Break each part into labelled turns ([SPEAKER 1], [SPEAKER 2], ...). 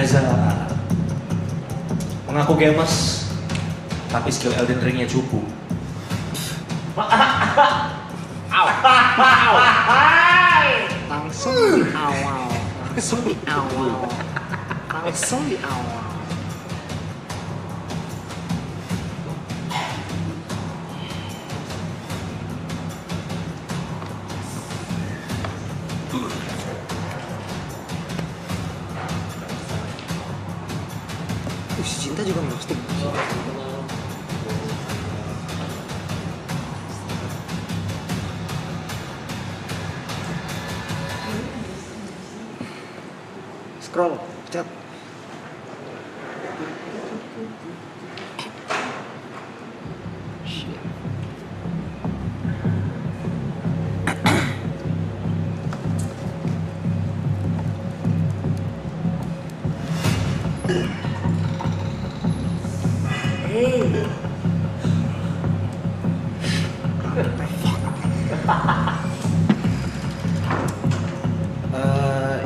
[SPEAKER 1] Reza mengaku gamers, tapi skill Elden Ring-nya cupu.
[SPEAKER 2] Langsung di awal. Si Cinta juga ngasih. Scroll, pencet.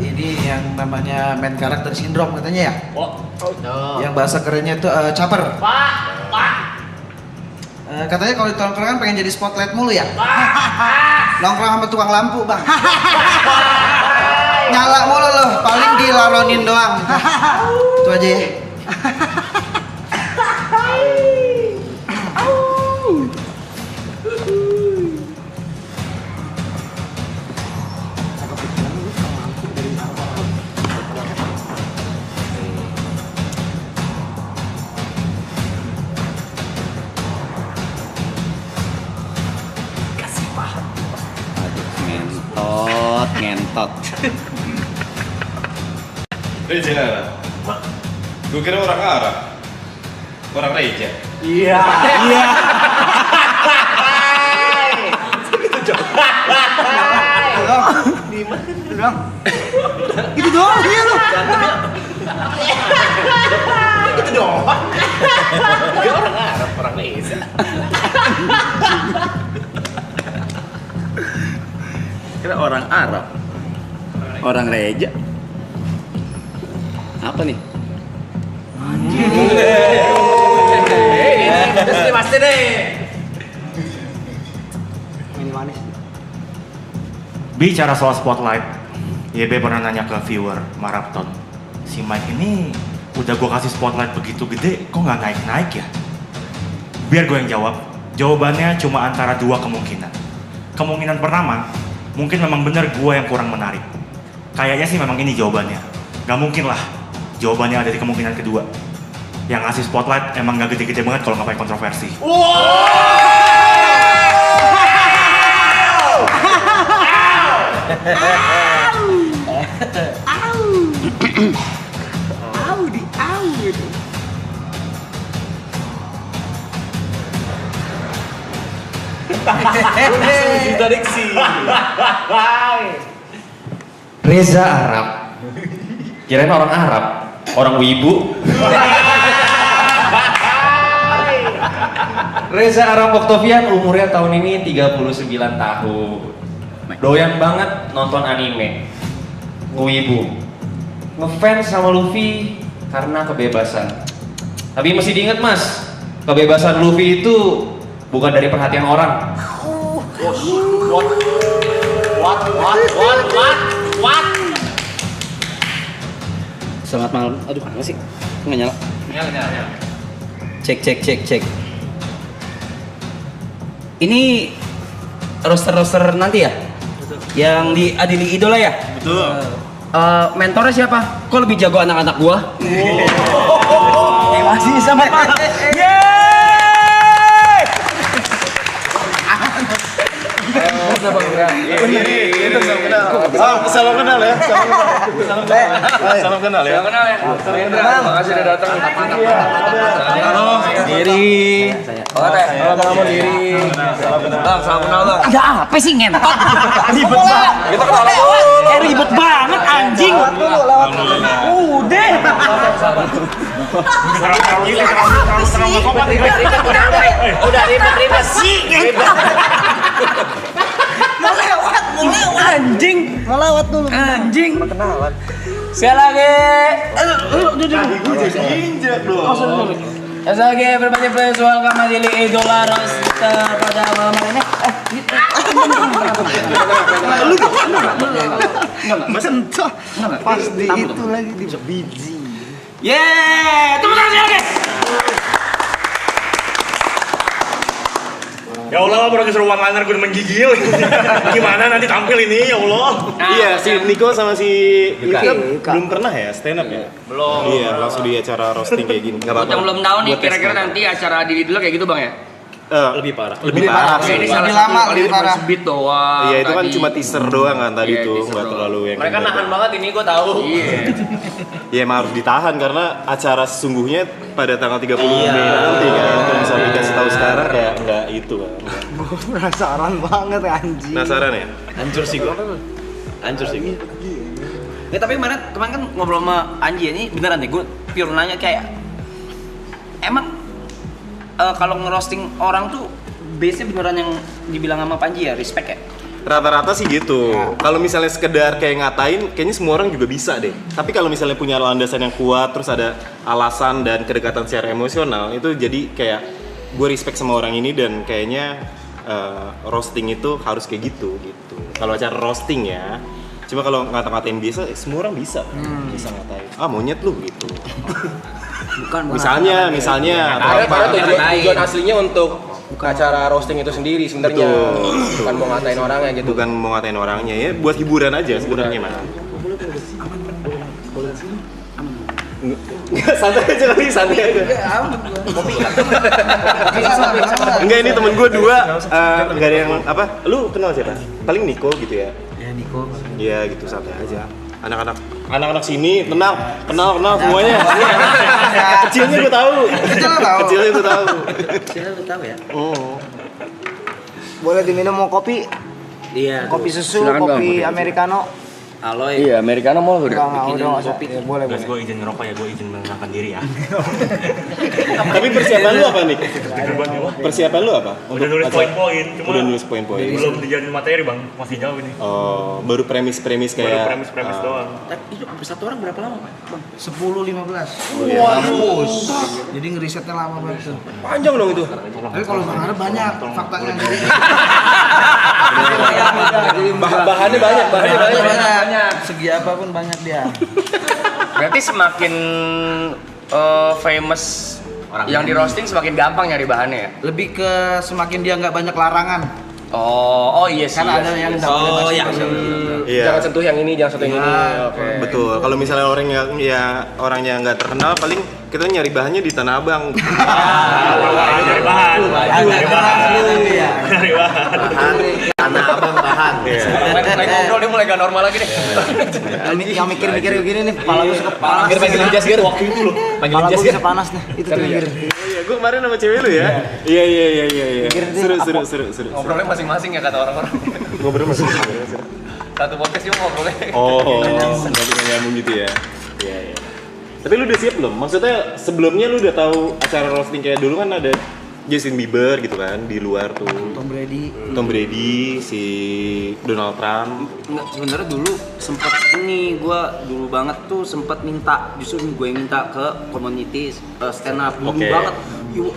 [SPEAKER 3] Ini yang namanya main karakter sindrom katanya ya?
[SPEAKER 1] Oh.
[SPEAKER 3] Yang bahasa kerennya itu caper. Katanya kalau di tongkrongan pengen jadi spotlight mulu ya? Nongkrong sama tukang lampu bang. Nyala mulu loh, paling dilaronin doang. Itu aja ya.
[SPEAKER 2] Ngentot.
[SPEAKER 4] Reja Arab. Gue kira orang Arab. Orang Reja.
[SPEAKER 1] Iya.
[SPEAKER 3] Itu doang dia lu.
[SPEAKER 1] Itu doang. Dia orang Arab, orang Reza.
[SPEAKER 2] Kira orang Arab. Orang Reja. Apa nih?
[SPEAKER 1] Ini pasti deh.
[SPEAKER 3] Ini manis.
[SPEAKER 5] Bicara soal spotlight, YB pernah nanya ke viewer Marathon, si Mike ini udah gue kasih spotlight begitu gede, kok nggak naik-naik ya? Biar gue yang jawab. Jawabannya cuma antara dua kemungkinan. Kemungkinan pertama, mungkin memang benar gue yang kurang menarik. Kayaknya sih memang ini jawabannya. Gak mungkin lah jawabannya ada di kemungkinan kedua. Yang ngasih spotlight emang gak gede-gede banget kalau nggak pakai kontroversi.
[SPEAKER 1] Reza Arab. Kirain orang Arab, orang wibu. Reza Arab Octavian umurnya tahun ini 39 tahun. Doyan banget nonton anime. Wibu. Ngefans sama Luffy karena kebebasan. Tapi mesti diingat mas, kebebasan Luffy itu bukan dari perhatian orang. What?
[SPEAKER 2] Selamat malam. Aduh, mana sih? Nggak nyala.
[SPEAKER 1] Nyala.
[SPEAKER 2] Cek. Ini roster nanti ya? Betul. Yang diadili idola ya?
[SPEAKER 4] Betul.
[SPEAKER 2] Mentornya siapa? Kok lebih jago anak-anak gua? Masih sama.
[SPEAKER 4] Salam kenal ya. Salam kenal ya.
[SPEAKER 1] Makasih udah datang.
[SPEAKER 4] Halo.
[SPEAKER 2] Diri.
[SPEAKER 1] Kamu diri. Bang, salam kenal bang.
[SPEAKER 2] Ada apa sih ngentot?
[SPEAKER 1] Ribet banget. Kita kenal.
[SPEAKER 2] Ribet banget anjing. Udah.
[SPEAKER 1] Udah ribet sih.
[SPEAKER 2] Mau lewat anjing.
[SPEAKER 3] Mau lewat dulu.
[SPEAKER 2] Anjing.
[SPEAKER 1] Kenalan.
[SPEAKER 2] Sekali lagi.
[SPEAKER 4] Injak dong.
[SPEAKER 2] Sekali lagi berbagai visual kami di Idola Roster pada malam hari ini.
[SPEAKER 3] Pas di itu lagi di biji.
[SPEAKER 2] Yeay, tepuk tangan sekali lagi.
[SPEAKER 5] Ya Allah, baru keseruan liner gue menggigil. Gimana nanti tampil ini, ya Allah.
[SPEAKER 4] Iya, si Niko sama si Ika
[SPEAKER 3] Ika.
[SPEAKER 4] belum pernah ya stand up ya?
[SPEAKER 1] Belum.
[SPEAKER 4] Iya, langsung di acara roasting kayak gini. Enggak
[SPEAKER 2] Buat yang belum tahu nih,
[SPEAKER 4] Buat tes
[SPEAKER 2] kira-kira
[SPEAKER 4] nama.
[SPEAKER 2] nanti acara di dulu kayak gitu bang ya?
[SPEAKER 4] Lebih parah. Lebih parah
[SPEAKER 2] Oke,
[SPEAKER 4] sih.
[SPEAKER 2] ini
[SPEAKER 3] Lebih
[SPEAKER 2] salah
[SPEAKER 3] lama,
[SPEAKER 2] satu
[SPEAKER 3] lebih
[SPEAKER 2] kali
[SPEAKER 3] parah.
[SPEAKER 2] sebit doang.
[SPEAKER 4] Iya, itu kan
[SPEAKER 2] tadi.
[SPEAKER 4] cuma teaser doang kan tadi
[SPEAKER 2] Iya,
[SPEAKER 4] tuh,
[SPEAKER 2] teaser
[SPEAKER 4] nggak
[SPEAKER 2] doang.
[SPEAKER 4] terlalu yang
[SPEAKER 1] Mereka
[SPEAKER 4] kayak
[SPEAKER 1] nahan
[SPEAKER 4] gitu.
[SPEAKER 1] banget ini gue tahu.
[SPEAKER 2] Iya.
[SPEAKER 4] Ya emang harus ditahan karena acara sesungguhnya pada tanggal 30
[SPEAKER 1] Iya.
[SPEAKER 4] Mei nanti kan. Kalau misalnya dikasih tahu sekarang kayak enggak itu kan.
[SPEAKER 3] Gue penasaran banget anjing.
[SPEAKER 4] Penasaran ya?
[SPEAKER 1] Hancur sih gue. Hancur sih gue.
[SPEAKER 2] Ya, tapi kemarin kan ngobrol sama Anji ini beneran deh, gue pure nanya kayak emang kalau ngerosting orang tuh base-nya beneran yang dibilang sama Panji ya, respect ya?
[SPEAKER 4] Rata-rata sih gitu. Kalau misalnya sekedar kayak ngatain, kayaknya semua orang juga bisa deh. Tapi kalau misalnya punya landasan yang kuat, terus ada alasan dan kedekatan secara emosional, itu jadi kayak gue respect sama orang ini dan kayaknya roasting itu harus kayak gitu. Kalau acara roasting ya. Cuma kalau ngata-ngatain biasa, semua orang bisa ngatain. Ah monyet lu gitu.
[SPEAKER 2] Bukan
[SPEAKER 4] Misalnya atau apa.
[SPEAKER 1] Tujuan aslinya untuk acara roasting itu sendiri sebenarnya.
[SPEAKER 4] Betul.
[SPEAKER 1] Bukan mau ngatain orangnya gitu.
[SPEAKER 4] Bukan mau ngatain orangnya ya, buat hiburan aja sebenarnya mah. Enggak, santai aja kali, santai aja. Enggak, ini temen gue dua, enggak ada yang apa? Lu kenal siapa? Paling Niko gitu ya?
[SPEAKER 3] Ya Niko.
[SPEAKER 4] Iya gitu, santai aja. Anak-anak sini kenal semuanya. Kecilnya gue tahu. Kecilnya gue tahu.
[SPEAKER 2] Saya udah tahu ya.
[SPEAKER 4] Oh.
[SPEAKER 3] Boleh diminum mau kopi?
[SPEAKER 2] Iya.
[SPEAKER 3] Kopi susu,
[SPEAKER 2] Silakan,
[SPEAKER 3] kopi
[SPEAKER 2] Bang.
[SPEAKER 3] americano.
[SPEAKER 2] Aloy.
[SPEAKER 1] Iya, Americano mau
[SPEAKER 3] Enggak, udah
[SPEAKER 2] bikinin
[SPEAKER 3] nggak usah.
[SPEAKER 2] kopi.
[SPEAKER 3] Ya, boleh,
[SPEAKER 5] Guys,
[SPEAKER 3] boleh.
[SPEAKER 5] gue izin ngerokok ya, gue izin menenangkan diri ya.
[SPEAKER 4] Tapi persiapan lu apa nih? Persiapan lu apa?
[SPEAKER 5] Udah nulis
[SPEAKER 4] acara-
[SPEAKER 5] poin-poin, cuma
[SPEAKER 4] Udah nulis poin-poin.
[SPEAKER 5] belum dijadiin materi bang, masih jauh ini.
[SPEAKER 4] Oh, baru premis-premis kayak.
[SPEAKER 5] Baru premis-premis doang.
[SPEAKER 2] Tapi itu sampai satu orang berapa lama, Bang?
[SPEAKER 3] 10-15.
[SPEAKER 4] Waduh.
[SPEAKER 3] Jadi ngerisetnya lama banget tuh.
[SPEAKER 1] Panjang dong itu.
[SPEAKER 3] Tapi kalau Bang Arab banyak faktanya.
[SPEAKER 1] Bahannya banyak.
[SPEAKER 3] Segi apapun banyak dia.
[SPEAKER 1] Berarti semakin famous yang di roasting semakin gampang nyari bahannya ya?
[SPEAKER 3] Lebih ke semakin dia nggak banyak larangan.
[SPEAKER 1] Oh iya sih.
[SPEAKER 3] Kan ada yang nggak boleh
[SPEAKER 2] Oh,
[SPEAKER 3] bahasa
[SPEAKER 2] yang
[SPEAKER 3] Indonesia.
[SPEAKER 4] Iya.
[SPEAKER 1] Jangan sentuh yang ini, jangan sentuh yang ini. Oke.
[SPEAKER 4] Betul. Kalau misalnya orangnya nggak terkenal, paling kita nyari bahannya di Tanah Abang.
[SPEAKER 5] Dari bahan. Dari bahan. Dari bahan.
[SPEAKER 1] Tanah Abang bahan.
[SPEAKER 4] Iya.
[SPEAKER 1] Mulai ngobrol dia mulai gak normal lagi nih.
[SPEAKER 3] Yang mikir-mikir begini nih, kepala gue suka panas.
[SPEAKER 1] Panggil jas Gir. Waktu itu loh. Panggil
[SPEAKER 3] Kepala
[SPEAKER 1] jas
[SPEAKER 3] gue
[SPEAKER 1] Gir.
[SPEAKER 3] bisa panas nih. Itu tuh mikir.
[SPEAKER 4] Iya, gue kemarin sama cewek lu ya. Iya. Seru.
[SPEAKER 1] Ngobrolnya masing-masing ya kata orang-orang.
[SPEAKER 4] Ngobrol masuk.
[SPEAKER 1] Satu podcast juga ngobrolnya.
[SPEAKER 4] Oh, nggak nyambung gitu ya. Iya. Tapi lu udah siap belum? Maksudnya sebelumnya lu udah tahu acara roasting kayak dulu kan ada Justin Bieber gitu kan di luar tuh. Tom Brady, si Donald Trump.
[SPEAKER 2] Enggak, sebenarnya dulu sempat ini gua dulu banget tuh sempat minta, justru gue yang minta ke community stand up dulu
[SPEAKER 4] Oke.
[SPEAKER 2] banget.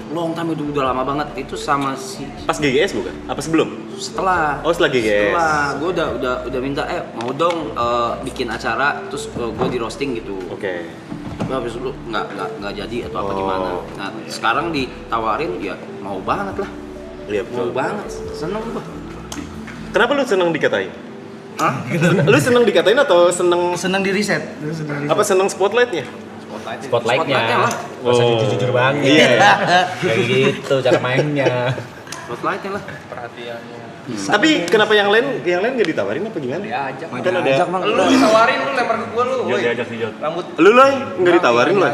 [SPEAKER 2] Long time itu udah lama banget itu sama si
[SPEAKER 4] Pas GGS bukan? Apa sebelum?
[SPEAKER 2] setelah
[SPEAKER 4] Oh, setelah GGS.
[SPEAKER 2] setelah gue udah minta mau dong bikin acara terus gue di roasting gitu.
[SPEAKER 4] Oke.
[SPEAKER 2] Tapi habis itu nggak jadi atau apa
[SPEAKER 4] Oh.
[SPEAKER 2] gimana. Nah sekarang ditawarin ya mau banget lah,
[SPEAKER 4] Iya
[SPEAKER 2] mau
[SPEAKER 4] betul.
[SPEAKER 2] banget, seneng gua.
[SPEAKER 4] Kenapa lu seneng dikatain?
[SPEAKER 2] Hah?
[SPEAKER 4] Lu seneng dikatain atau seneng
[SPEAKER 3] Seneng di riset.
[SPEAKER 4] apa seneng spotlightnya?
[SPEAKER 2] Spotlightnya lah,
[SPEAKER 4] Oh.
[SPEAKER 1] jujur banget.
[SPEAKER 4] Iya.
[SPEAKER 1] Kayak gitu cara mainnya.
[SPEAKER 2] spotlightnya lah.
[SPEAKER 1] Perhatiannya.
[SPEAKER 4] Tapi kenapa yang lain nggak ditawarin apa gimana?
[SPEAKER 1] Diajak.
[SPEAKER 4] Kan ada.
[SPEAKER 1] Lu ditawarin lu lempar ke gua lu.
[SPEAKER 5] Jod,
[SPEAKER 1] woi.
[SPEAKER 5] diajak sih Jod.
[SPEAKER 1] Rambut
[SPEAKER 4] Lu nggak ditawarin lo?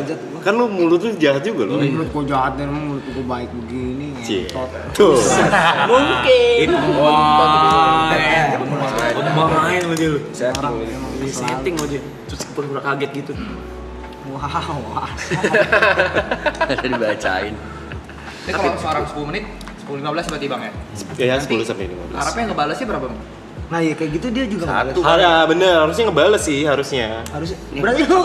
[SPEAKER 4] Kan lu mulut lu jahat juga lo.
[SPEAKER 3] Mulut kok jahat dan emang mulut gue baik begini.
[SPEAKER 4] Cie.
[SPEAKER 3] ngentot.
[SPEAKER 4] Tuh.
[SPEAKER 2] Mungkin.
[SPEAKER 3] Wah.
[SPEAKER 2] Main aja lu.
[SPEAKER 3] Orang emang
[SPEAKER 2] Di setting aja. Terus pura-pura kaget gitu.
[SPEAKER 3] Wow.
[SPEAKER 2] Ada dibacain.
[SPEAKER 6] Ini kalau seorang 10 menit, 10-15 berarti bang ya?
[SPEAKER 4] Ya 10 sampai 15.
[SPEAKER 6] Harapnya ngebalasnya berapa bang?
[SPEAKER 3] Nah ya kayak gitu dia juga ngebales.
[SPEAKER 4] Bener, harusnya ngebales sih harusnya.
[SPEAKER 3] Harusnya. Berarti lu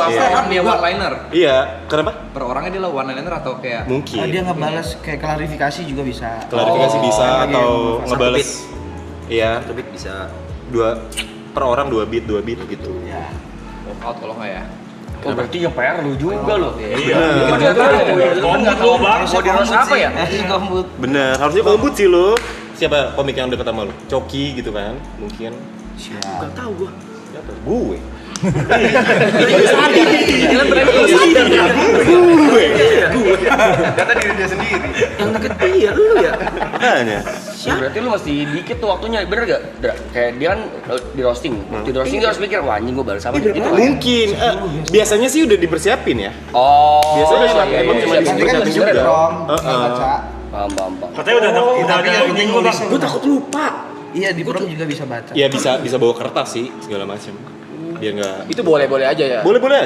[SPEAKER 6] Dia one liner.
[SPEAKER 4] Iya, kenapa?
[SPEAKER 6] Per orangnya dia lah one liner atau kayak
[SPEAKER 4] Mungkin.
[SPEAKER 3] dia ngebales kayak klarifikasi juga bisa.
[SPEAKER 4] Klarifikasi bisa
[SPEAKER 3] iya,
[SPEAKER 4] atau
[SPEAKER 2] satu
[SPEAKER 4] ngebales. Iya,
[SPEAKER 2] Lebih bisa.
[SPEAKER 4] per orang 2 beat gitu.
[SPEAKER 3] Ya.
[SPEAKER 6] walkout kalau nggak ya.
[SPEAKER 2] Oh berarti yang PR lu juga loh.
[SPEAKER 5] Iya.
[SPEAKER 2] Kan nggak tahu mau diros apa ya?
[SPEAKER 3] Kombut.
[SPEAKER 4] Bener, harusnya kombut sih lo. Siapa komik yang deket sama lo? Coki gitu kan, mungkin.
[SPEAKER 3] Siap.
[SPEAKER 2] Gak tahu gua.
[SPEAKER 4] Siapa? Gue.
[SPEAKER 2] Kalian berani sadar ya? Gue.
[SPEAKER 6] Kata diri dia sendiri.
[SPEAKER 2] Yang deket iya lu ya.
[SPEAKER 4] Makanya.
[SPEAKER 2] Berarti lu masih dikit tuh waktunya, bener gak? Kayak dia kan di roasting. Di roasting dia harus mikir, wah anjing gua balas apa gitu.
[SPEAKER 4] Mungkin. Biasanya sih udah dipersiapin ya.
[SPEAKER 2] Oh.
[SPEAKER 4] Biasanya
[SPEAKER 2] iya,
[SPEAKER 4] emang
[SPEAKER 2] iya,
[SPEAKER 4] cuma
[SPEAKER 2] iya.
[SPEAKER 3] Nanti kan
[SPEAKER 4] dipersiapin
[SPEAKER 3] udah
[SPEAKER 4] juga.
[SPEAKER 3] dong.
[SPEAKER 4] Heeh.
[SPEAKER 3] Baca.
[SPEAKER 2] Paham.
[SPEAKER 5] Katanya udah
[SPEAKER 3] Tapi yang penting
[SPEAKER 5] gua, Bang.
[SPEAKER 3] nulisnya.
[SPEAKER 2] Gua takut lupa.
[SPEAKER 3] Iya di prom juga bisa baca.
[SPEAKER 4] Ya bisa bawa kertas sih segala macam. Biar nggak.
[SPEAKER 6] Itu boleh-boleh aja ya.
[SPEAKER 4] Boleh-boleh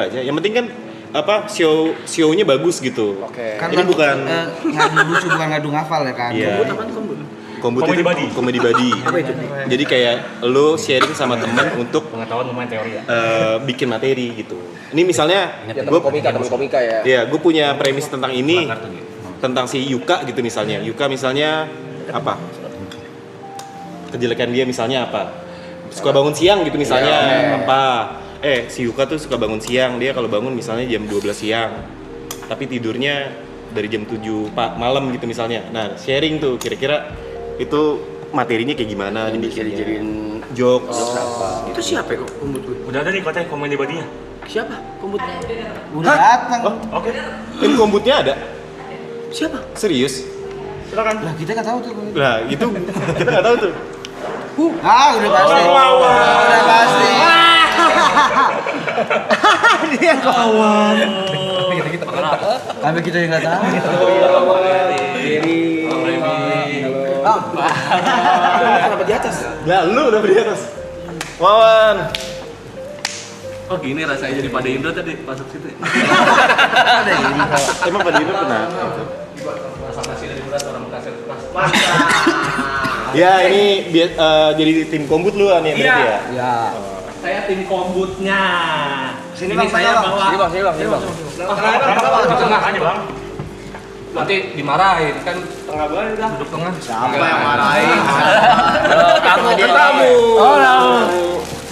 [SPEAKER 4] aja. Yang penting kan apa show-nya bagus gitu.
[SPEAKER 6] Oke.
[SPEAKER 3] Kan
[SPEAKER 4] Ini bukan
[SPEAKER 3] ngadu lucu bukan ngadu ngafal ya kan.
[SPEAKER 4] Iya. Kombut
[SPEAKER 5] Comedy
[SPEAKER 4] itu
[SPEAKER 5] buddy.
[SPEAKER 4] comedy buddy. Jadi kayak lo sharing sama temen untuk
[SPEAKER 5] Pengetahuan lumayan teori ya.
[SPEAKER 4] bikin materi gitu. Ini misalnya
[SPEAKER 6] Ya,
[SPEAKER 4] gue
[SPEAKER 6] temen komika ya.
[SPEAKER 4] ya gue punya premis tentang ini, tentang si Yuka gitu misalnya. Yuka misalnya apa? Kejelekan dia misalnya apa? Suka bangun siang gitu misalnya apa? Si Yuka tuh suka bangun siang. Dia kalau bangun misalnya jam 12 siang. Tapi tidurnya dari jam 7 malam gitu misalnya. Nah, sharing tuh kira-kira itu materinya kayak gimana dibikinnya.
[SPEAKER 2] Dijadiin
[SPEAKER 4] Jokes.
[SPEAKER 2] itu siapa ya kok kumbut gue?
[SPEAKER 5] Udah ada nih katanya komedi badinya.
[SPEAKER 2] Siapa? Kumbut.
[SPEAKER 3] Udah datang.
[SPEAKER 5] Oke.
[SPEAKER 4] Ini kombutnya ada?
[SPEAKER 2] Siapa?
[SPEAKER 4] Serius?
[SPEAKER 5] Silakan.
[SPEAKER 3] Lah kita nggak tahu tuh.
[SPEAKER 4] Nah, itu kita nggak tahu tuh.
[SPEAKER 3] Udah pasti. Udah pasti. Dia kawan. Tapi kita yang nggak tahu.
[SPEAKER 2] Kenapa di atas?
[SPEAKER 4] Nah, lu udah di atas. Wawan.
[SPEAKER 7] Oh gini rasanya jadi pada Indro tadi masuk situ ya?
[SPEAKER 4] Emang pada itu pernah? Ya ini jadi tim kombut lu nih berarti ya?
[SPEAKER 3] Ya.
[SPEAKER 7] Saya tim kombutnya.
[SPEAKER 3] Sini,
[SPEAKER 7] Ini
[SPEAKER 3] Bang,
[SPEAKER 7] saya
[SPEAKER 3] Bang.
[SPEAKER 7] bawa.
[SPEAKER 2] Sini bang.
[SPEAKER 7] Di tengah aja bang.
[SPEAKER 6] Nanti dimarahin kan tengah banget dah. Duduk tengah.
[SPEAKER 3] Siapa yang marahin?
[SPEAKER 2] Kamu ketemu.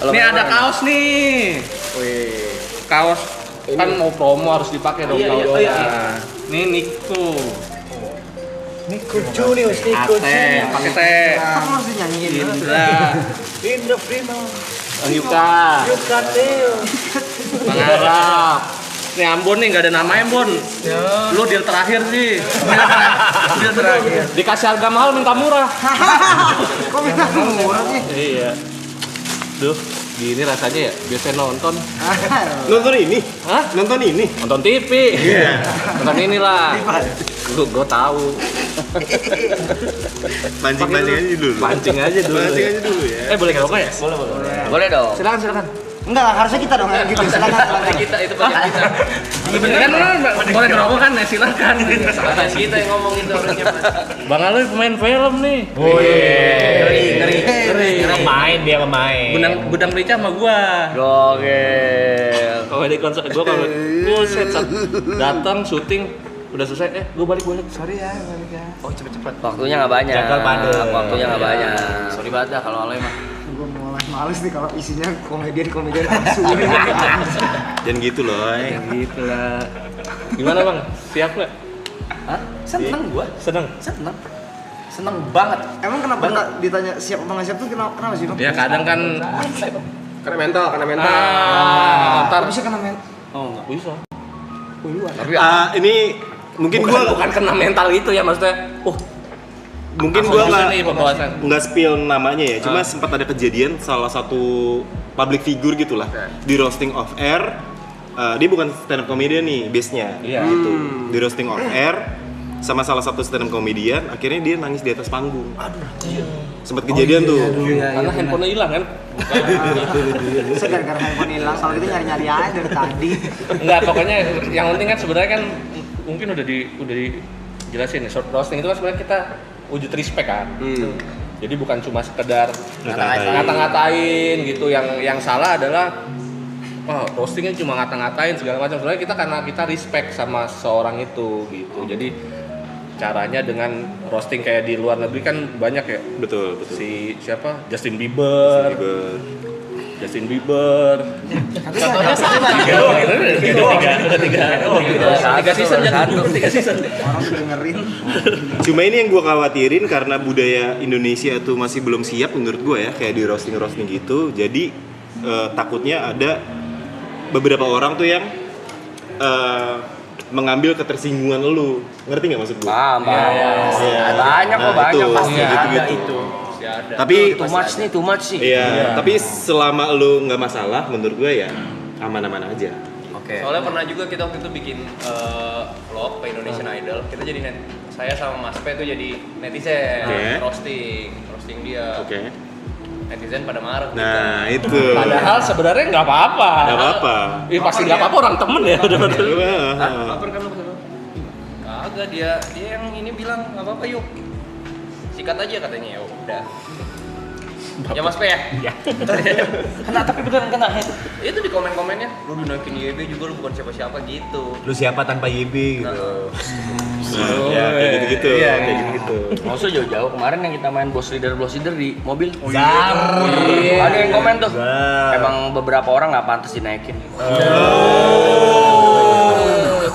[SPEAKER 7] Ini ada kaos nih.
[SPEAKER 6] Wih. Kaos kan mau promo harus dipakai dong kaos. Nih Niko.
[SPEAKER 3] Nico Junius, Nico
[SPEAKER 6] Teh, pakai teh.
[SPEAKER 3] Aku masih nyanyiin.
[SPEAKER 6] Nah,
[SPEAKER 3] Indo Primo.
[SPEAKER 6] Bang Yuka. Bang Arab. Nih Ambon nih nggak ada namanya Ambon. Lu deal terakhir sih. Deal terakhir. Dikasih harga mahal minta murah.
[SPEAKER 3] Kok minta murah sih?
[SPEAKER 6] Iya. Duh, gini rasanya ya. Biasanya nonton.
[SPEAKER 4] Nonton ini?
[SPEAKER 6] Hah?
[SPEAKER 4] Nonton ini?
[SPEAKER 6] Nonton TV. Iya. Nonton inilah. Gue tahu.
[SPEAKER 4] Pancing-pancing aja dulu.
[SPEAKER 6] Pancing aja dulu.
[SPEAKER 4] Pancing aja dulu ya.
[SPEAKER 6] Boleh ngerokok ya?
[SPEAKER 2] Boleh dong.
[SPEAKER 6] Silakan.
[SPEAKER 3] Enggak lah, harusnya kita dong yang gitu. Silakan.
[SPEAKER 6] Kita itu bagian kita. Kan boleh ngerokok kan ya silakan.
[SPEAKER 2] Salah kita yang ngomong itu harusnya.
[SPEAKER 7] Bang Aloy pemain film nih.
[SPEAKER 2] Ngeri.
[SPEAKER 7] Main dia pemain.
[SPEAKER 6] Gudang merica sama gua.
[SPEAKER 2] Gokil.
[SPEAKER 7] Kalau di konser gua kalau buset datang syuting udah selesai gua balik.
[SPEAKER 3] Sorry ya, balik ya.
[SPEAKER 6] Oh cepet-cepet.
[SPEAKER 2] Waktunya nggak banyak.
[SPEAKER 7] Jadwal padat.
[SPEAKER 2] Waktunya nggak banyak.
[SPEAKER 6] Sorry banget dah kalau Aloy mah.
[SPEAKER 3] Gue mulai males nih kalau isinya komedian asu.
[SPEAKER 4] Dan gitu loh.
[SPEAKER 6] Gitu lah. Gimana bang? Siap nggak?
[SPEAKER 2] Hah? Seneng gua.
[SPEAKER 6] Seneng.
[SPEAKER 2] Seneng banget.
[SPEAKER 3] Emang kenapa nggak ditanya siap apa nggak siap tuh kenapa sih bang?
[SPEAKER 6] Ya kadang kan.
[SPEAKER 1] Karena mental.
[SPEAKER 6] Ntar.
[SPEAKER 3] Bisa kena men.
[SPEAKER 6] Oh nggak bisa.
[SPEAKER 2] Tapi
[SPEAKER 4] Ini mungkin
[SPEAKER 6] Bukan kena mental itu ya maksudnya.
[SPEAKER 4] mungkin
[SPEAKER 6] Langsung
[SPEAKER 4] gua
[SPEAKER 6] bisa nih pembahasan.
[SPEAKER 4] nggak spill namanya ya. Cuma sempat ada kejadian salah satu public figure gitulah di roasting off air. Dia bukan stand up comedian nih base-nya.
[SPEAKER 6] Iya.
[SPEAKER 4] Gitu. Di roasting off air sama salah satu stand up comedian, akhirnya dia nangis di atas panggung. Sempat kejadian tuh.
[SPEAKER 6] Karena handphonenya hilang kan?
[SPEAKER 3] Bisa gara-gara handphone hilang, kalau gitu nyari-nyari aja dari tadi.
[SPEAKER 6] Enggak, pokoknya yang penting kan sebenarnya kan mungkin udah dijelasin nih. Roasting itu kan sebenarnya kita wujud respect kan.
[SPEAKER 7] Jadi bukan cuma sekedar
[SPEAKER 4] Ngata-ngatain.
[SPEAKER 7] ngata-ngatain gitu. Yang salah adalah roastingnya cuma ngata-ngatain segala macam. Sebenarnya kita karena kita respect sama seorang itu gitu. Jadi caranya dengan roasting kayak di luar negeri kan banyak ya.
[SPEAKER 4] Betul.
[SPEAKER 7] Si siapa? Justin Bieber. Contohnya sama. Tiga season.
[SPEAKER 3] Orang tuh dengerin.
[SPEAKER 4] Cuma ini yang gue khawatirin karena budaya Indonesia tuh masih belum siap menurut gue ya, kayak di roasting gitu. Jadi takutnya ada beberapa orang tuh yang mengambil ketersinggungan lu, ngerti nggak maksud gue?
[SPEAKER 2] Paham.
[SPEAKER 4] Iya.
[SPEAKER 2] Banyak kok,
[SPEAKER 4] Nah,
[SPEAKER 2] banyak
[SPEAKER 4] itu,
[SPEAKER 2] pasti
[SPEAKER 4] gitu,
[SPEAKER 2] ada
[SPEAKER 4] gitu.
[SPEAKER 2] itu.
[SPEAKER 4] Tapi
[SPEAKER 2] Too much sih.
[SPEAKER 4] iya, tapi selama lu nggak masalah, menurut gue ya aman-aman aja.
[SPEAKER 2] Oke.
[SPEAKER 1] Soalnya pernah juga kita waktu itu bikin vlog ke Indonesian Idol. Kita jadi saya sama Mas P tuh jadi netizen,
[SPEAKER 4] Oke.
[SPEAKER 1] roasting dia.
[SPEAKER 4] Oke.
[SPEAKER 1] Netizen pada marah.
[SPEAKER 4] Nah itu.
[SPEAKER 7] Padahal sebenarnya nggak apa-apa.
[SPEAKER 4] Nggak apa-apa.
[SPEAKER 7] Pasti nggak apa-apa, orang temen ya udah.
[SPEAKER 1] Baper kan lu kesana? Kagak, dia yang ini bilang nggak apa-apa yuk. Sikat aja katanya, ya udah. Ya Mas P ya?
[SPEAKER 7] Ya.
[SPEAKER 2] Kena, tapi beneran kena itu.
[SPEAKER 1] Itu di komen-komennya, lu dinaikin YB juga, lu bukan siapa-siapa gitu.
[SPEAKER 8] Lu siapa tanpa YB gitu.
[SPEAKER 4] Ya kayak gitu-gitu.
[SPEAKER 7] Iya,
[SPEAKER 4] Kayak gitu-gitu.
[SPEAKER 2] Nggak usah jauh-jauh, kemarin yang kita main boss leader di mobil.
[SPEAKER 8] Zar.
[SPEAKER 2] Ada yang komen tuh.
[SPEAKER 8] Zar.
[SPEAKER 2] Emang beberapa orang nggak pantas dinaikin.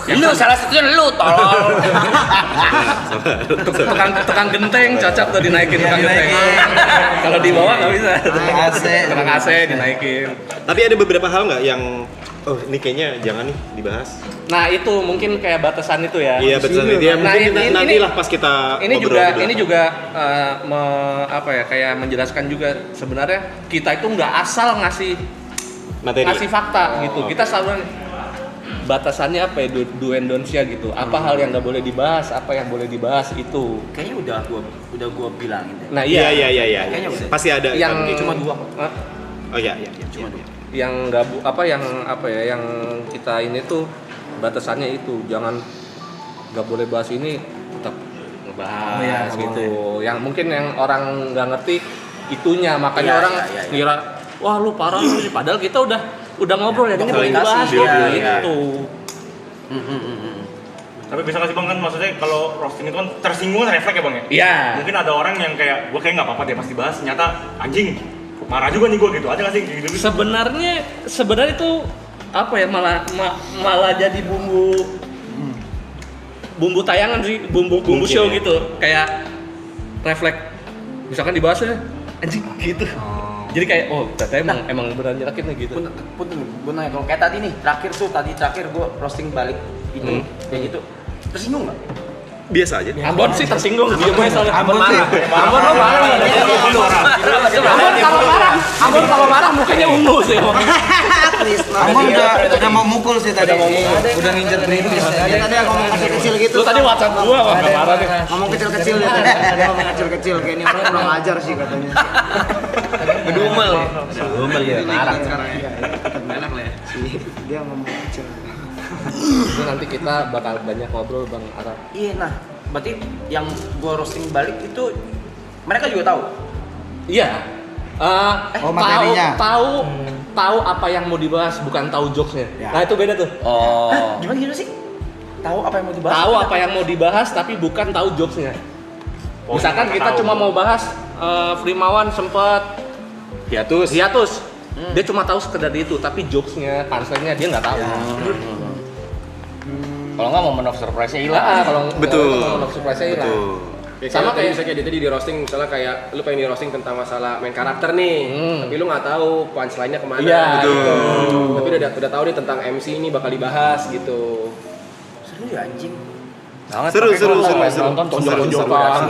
[SPEAKER 2] Lu salah satunya lu, tolol.
[SPEAKER 7] Tekan genteng, cocok tuh dinaikin tekan genteng. Kalau di bawah nggak bisa. Tekan AC dinaikin.
[SPEAKER 4] Tapi ada beberapa hal nggak yang ini kayaknya jangan nih dibahas.
[SPEAKER 7] Nah itu mungkin kayak batasan itu ya.
[SPEAKER 4] Iya betul itu ya.
[SPEAKER 7] Nah,
[SPEAKER 4] Mungkin
[SPEAKER 7] ini-
[SPEAKER 4] nantilah pas kita
[SPEAKER 7] ini
[SPEAKER 4] ngobrol
[SPEAKER 7] juga
[SPEAKER 4] di
[SPEAKER 7] ini
[SPEAKER 4] belakang.
[SPEAKER 7] juga apa ya, kayak menjelaskan juga sebenarnya kita itu nggak asal ngasih
[SPEAKER 4] materi.
[SPEAKER 7] fakta gitu. Kita selalu batasannya apa ya, do and don't-nya gitu. Apa hal yang nggak boleh dibahas, apa yang boleh dibahas itu.
[SPEAKER 2] Kayaknya udah gua bilangin deh.
[SPEAKER 7] Nah
[SPEAKER 4] Iya
[SPEAKER 7] iya,
[SPEAKER 4] iya.
[SPEAKER 2] Kayaknya udah.
[SPEAKER 4] Pasti ada
[SPEAKER 7] yang
[SPEAKER 4] kan, gitu.
[SPEAKER 2] cuma dua.
[SPEAKER 7] Hah?
[SPEAKER 4] Oh iya iya.
[SPEAKER 2] Cuma dua.
[SPEAKER 7] Yang nggak yang kita ini tuh batasannya itu jangan nggak boleh bahas ini, tetap ngebahas gitu. Yang mungkin yang orang nggak ngerti itunya, makanya
[SPEAKER 2] Iya,
[SPEAKER 7] orang
[SPEAKER 2] iya.
[SPEAKER 7] ngira wah lu parah lu sih, padahal kita udah ngobrol ya, ini boleh
[SPEAKER 2] komunikasi,
[SPEAKER 7] dibahas
[SPEAKER 2] iya,
[SPEAKER 7] gitu.
[SPEAKER 2] iya.
[SPEAKER 5] Tapi bisa kasih bang kan maksudnya kalau roasting itu kan tersinggung kan refleks ya bang ya?
[SPEAKER 7] Iya.
[SPEAKER 5] Mungkin ada orang yang kayak gue kayak nggak apa-apa deh pasti bahas, ternyata anjing marah juga nih gue gitu. Ada nggak sih gitu?
[SPEAKER 7] Sebenarnya itu apa ya, malah jadi bumbu tayangan sih, bumbu
[SPEAKER 4] Mungkin
[SPEAKER 7] show
[SPEAKER 4] ya.
[SPEAKER 7] gitu, kayak refleks misalkan dibahas ya anjing gitu. Jadi kayak ternyata emang beneran nyerakin nih gitu.
[SPEAKER 2] Punten, gue nanya kalau kayak tadi nih, terakhir gue roasting balik itu kayak gitu. Tersinggung nggak?
[SPEAKER 4] Biasa aja.
[SPEAKER 7] Ambon sih tersinggung, dia gue soalnya
[SPEAKER 8] Ambon marah.
[SPEAKER 7] Ambon lo marah. Ambon kalau marah mukanya ungu sih.
[SPEAKER 3] Amon udah mau mukul sih tadi. Udah ngincer greenpeace. Dia tadi ngomong kecil-kecil gitu.
[SPEAKER 7] Lu tadi WhatsApp gua apa enggak marah nih?
[SPEAKER 3] Ngomong kecil-kecil dia tadi. Dia ngomong kecil-kecil kayak ini orang kurang ajar sih katanya.
[SPEAKER 2] Gedumel.
[SPEAKER 7] Ya marah.
[SPEAKER 3] Sekarang ya. Enak lah ya. Dia ngomong kecil.
[SPEAKER 7] Itu nanti kita bakal banyak ngobrol Bang Ara.
[SPEAKER 2] Iya, nah berarti yang gue roasting balik itu mereka juga tahu.
[SPEAKER 7] Iya.
[SPEAKER 3] materinya.
[SPEAKER 7] Tahu apa yang mau dibahas, bukan tahu jokesnya.
[SPEAKER 3] Ya.
[SPEAKER 7] Nah itu beda tuh.
[SPEAKER 2] Oh. Gimana sih? Tahu apa yang mau dibahas?
[SPEAKER 7] Tahu apa yang mau dibahas tapi bukan tahu jokesnya. Misalkan kita cuma mau bahas Frimawan sempet
[SPEAKER 4] Hiatus.
[SPEAKER 7] Dia cuma tahu sekedar itu, tapi jokesnya, punchline-nya dia nggak tahu.
[SPEAKER 2] Kalau nggak momen of surprise-nya hilang.
[SPEAKER 7] Kalau
[SPEAKER 4] Betul.
[SPEAKER 7] kalau surprise-nya hilang.
[SPEAKER 4] Betul.
[SPEAKER 7] Sama kayak
[SPEAKER 9] misalnya dia tadi di roasting, misalnya kayak lu pengen di roasting tentang masalah main karakter nih, tapi lu nggak tahu punchline-nya kemana.
[SPEAKER 7] Iya,
[SPEAKER 9] gitu.
[SPEAKER 4] betul.
[SPEAKER 9] Tapi udah tahu nih tentang MC ini bakal dibahas gitu.
[SPEAKER 2] Seru ya anjing.
[SPEAKER 4] Seru.
[SPEAKER 7] nonton tonjok-tonjokan.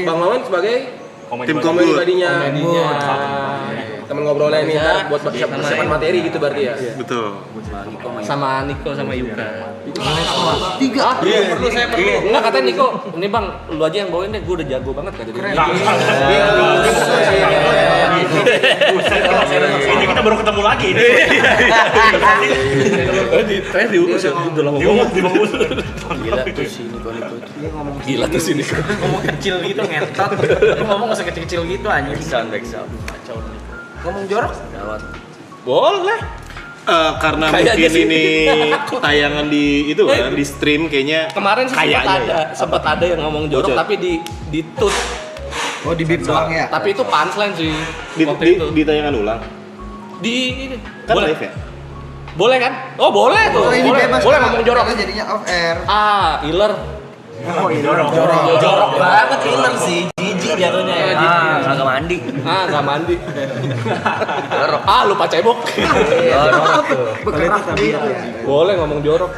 [SPEAKER 9] Bang Mawan sebagai
[SPEAKER 4] Tim
[SPEAKER 9] komedi
[SPEAKER 4] Kombut.
[SPEAKER 9] tadinya, temen ngobrolnya nih
[SPEAKER 7] Bisa.
[SPEAKER 9] ntar buat persiapan materi gitu berarti ya.
[SPEAKER 4] Betul.
[SPEAKER 7] Sama Niko sama Yuka.
[SPEAKER 3] Tiga.
[SPEAKER 9] Perlu saya perlu.
[SPEAKER 7] Enggak, katanya Niko, ini Bang, lu aja yang bawain deh, gue udah jago banget kata dia.
[SPEAKER 5] Ini kita kita baru ketemu lagi.
[SPEAKER 7] Saya diurus ya, udah lama
[SPEAKER 5] Diurus.
[SPEAKER 2] Gila tuh si Niko itu.
[SPEAKER 7] Gila tuh sini.
[SPEAKER 2] Ngomong kecil gitu ngentot. Lu ngomong nggak usah kecil-kecil gitu anjing. Backsound. Kacau nih. Ngomong jorok? Gawat.
[SPEAKER 7] Boleh.
[SPEAKER 4] Karena
[SPEAKER 7] Kayaknya
[SPEAKER 4] mungkin
[SPEAKER 7] sih.
[SPEAKER 4] ini tayangan di itu kan di stream kayaknya
[SPEAKER 7] Kemarin sih sempat ada yang ngomong jorok tapi di tut.
[SPEAKER 3] Oh di bip doang ya?
[SPEAKER 7] Tapi itu punchline sih
[SPEAKER 4] di,
[SPEAKER 7] waktu
[SPEAKER 4] di,
[SPEAKER 7] itu.
[SPEAKER 4] di tayangan ulang
[SPEAKER 7] Di ini.
[SPEAKER 4] kan
[SPEAKER 7] Boleh.
[SPEAKER 4] live ya.
[SPEAKER 7] Boleh kan? Oh, boleh tuh.
[SPEAKER 3] Oh, ini
[SPEAKER 7] boleh.
[SPEAKER 3] bebas,
[SPEAKER 7] Boleh
[SPEAKER 3] Pak.
[SPEAKER 7] ngomong jorok.
[SPEAKER 3] Karena jadinya off air.
[SPEAKER 7] Iler.
[SPEAKER 3] Oh iya.
[SPEAKER 2] Jorok banget killer sih. Jijik jatuhnya ya. Kagak mandi.
[SPEAKER 7] Enggak mandi. Jorok. Lupa cebok.
[SPEAKER 2] Jorok tuh.
[SPEAKER 3] Bekerah tapi ya.
[SPEAKER 7] Boleh ngomong jorok.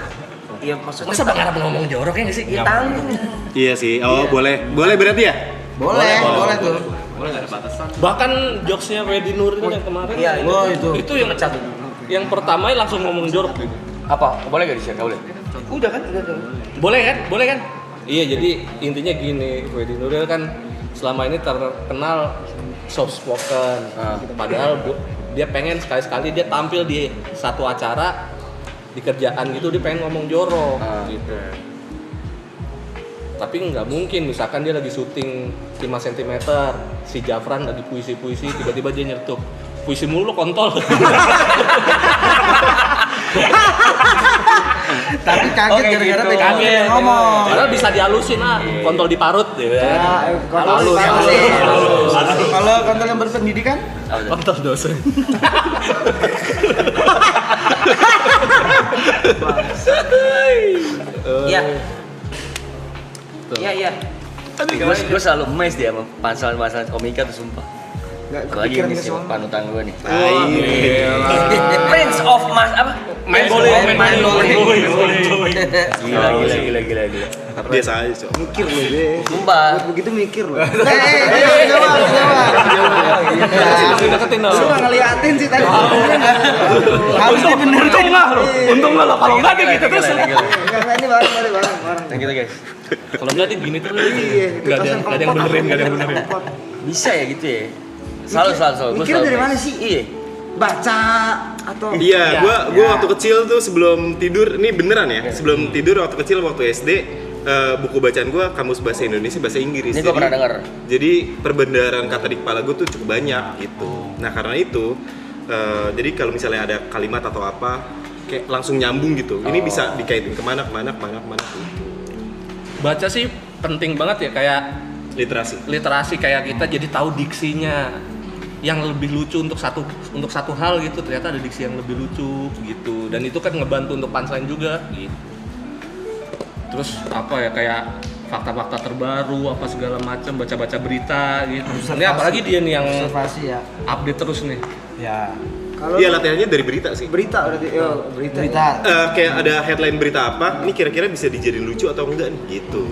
[SPEAKER 2] Iya maksudnya.
[SPEAKER 7] Masa Bang Arab ngomong jorok ya nggak sih?
[SPEAKER 2] Iya tanggung.
[SPEAKER 4] Iya sih. Oh boleh berarti ya.
[SPEAKER 3] Boleh tuh.
[SPEAKER 7] Bahkan jokesnya Wedi Nuril yang kemarin.
[SPEAKER 2] Iya,
[SPEAKER 3] Oh itu.
[SPEAKER 7] Itu yang ngecap. Yang pertama langsung ngomong jorok.
[SPEAKER 2] Apa? Boleh gak di-share? Gak boleh? Udah kan?
[SPEAKER 7] Boleh kan? Boleh kan? Iya, jadi intinya gini, Wedi Nuril kan selama ini terkenal soft spoken. Padahal dia pengen sekali-sekali dia tampil di satu acara di kerjaan gitu, dia pengen ngomong jorok gitu. Tapi nggak mungkin, misalkan dia lagi syuting 5 cm, si Jafran lagi puisi-puisi, tiba-tiba dia nyertup puisi mulu lo kontol.
[SPEAKER 3] Tapi kaget gara-gara pegang
[SPEAKER 7] Kaget.
[SPEAKER 3] ngomong.
[SPEAKER 7] Padahal bisa dihalusin kontol di parut gitu ya.
[SPEAKER 3] Halus. Kalau kantor yang berpendidikan?
[SPEAKER 7] Kontol dosen.
[SPEAKER 2] Iya. Iya. Gue selalu emes dia sama pansel-pansel komika tuh sumpah.
[SPEAKER 3] Enggak
[SPEAKER 2] Lagi
[SPEAKER 3] kepikiran
[SPEAKER 2] ini
[SPEAKER 3] ke
[SPEAKER 2] sih
[SPEAKER 3] sono.
[SPEAKER 2] panutan gue nih.
[SPEAKER 7] Prince
[SPEAKER 2] of Mas apa?
[SPEAKER 7] Main bowling.
[SPEAKER 2] Gila.
[SPEAKER 4] Biasa aja cok.
[SPEAKER 3] Mikir lu deh.
[SPEAKER 2] Sumpah.
[SPEAKER 3] Begitu mikir lu.
[SPEAKER 7] Deketin dong.
[SPEAKER 3] Lu nggak ngeliatin sih tadi.
[SPEAKER 7] Harus bener. Untung nggak lo, kalau nggak dia gitu terus.
[SPEAKER 3] Enggak ini bareng.
[SPEAKER 2] Nah gitu guys.
[SPEAKER 7] Kalau nggak dia gini terus.
[SPEAKER 3] Iya,
[SPEAKER 7] Nggak ada yang benerin.
[SPEAKER 2] Bisa ya gitu ya? Selalu.
[SPEAKER 3] Mikir dari mana sih?
[SPEAKER 2] Iya.
[SPEAKER 3] Baca atau
[SPEAKER 4] Iya, gua waktu kecil tuh sebelum tidur, ini beneran ya. Sebelum tidur waktu kecil waktu SD, buku bacaan gua kamus bahasa Indonesia bahasa Inggris.
[SPEAKER 2] Ini gua pernah dengar.
[SPEAKER 4] Jadi perbendaharaan kata di kepala gua tuh cukup banyak gitu. Nah karena itu, jadi kalau misalnya ada kalimat atau apa, kayak langsung nyambung gitu. Ini bisa dikaitin kemana gitu.
[SPEAKER 7] Baca sih penting banget ya, kayak
[SPEAKER 4] Literasi
[SPEAKER 7] kayak kita jadi tahu diksinya yang lebih lucu untuk satu hal gitu, ternyata ada diksi yang lebih lucu gitu, dan itu kan ngebantu untuk punchline juga gitu. Terus apa ya, kayak fakta-fakta terbaru apa segala macam, baca berita gitu. Ini apalagi dia nih yang
[SPEAKER 3] observasi ya.
[SPEAKER 7] update terus nih.
[SPEAKER 3] Ya. Kalau
[SPEAKER 4] Iya latihannya dari berita sih.
[SPEAKER 3] berita berarti berita.
[SPEAKER 4] Kayak ada headline berita apa, ini kira-kira bisa dijadiin lucu atau enggak nih gitu.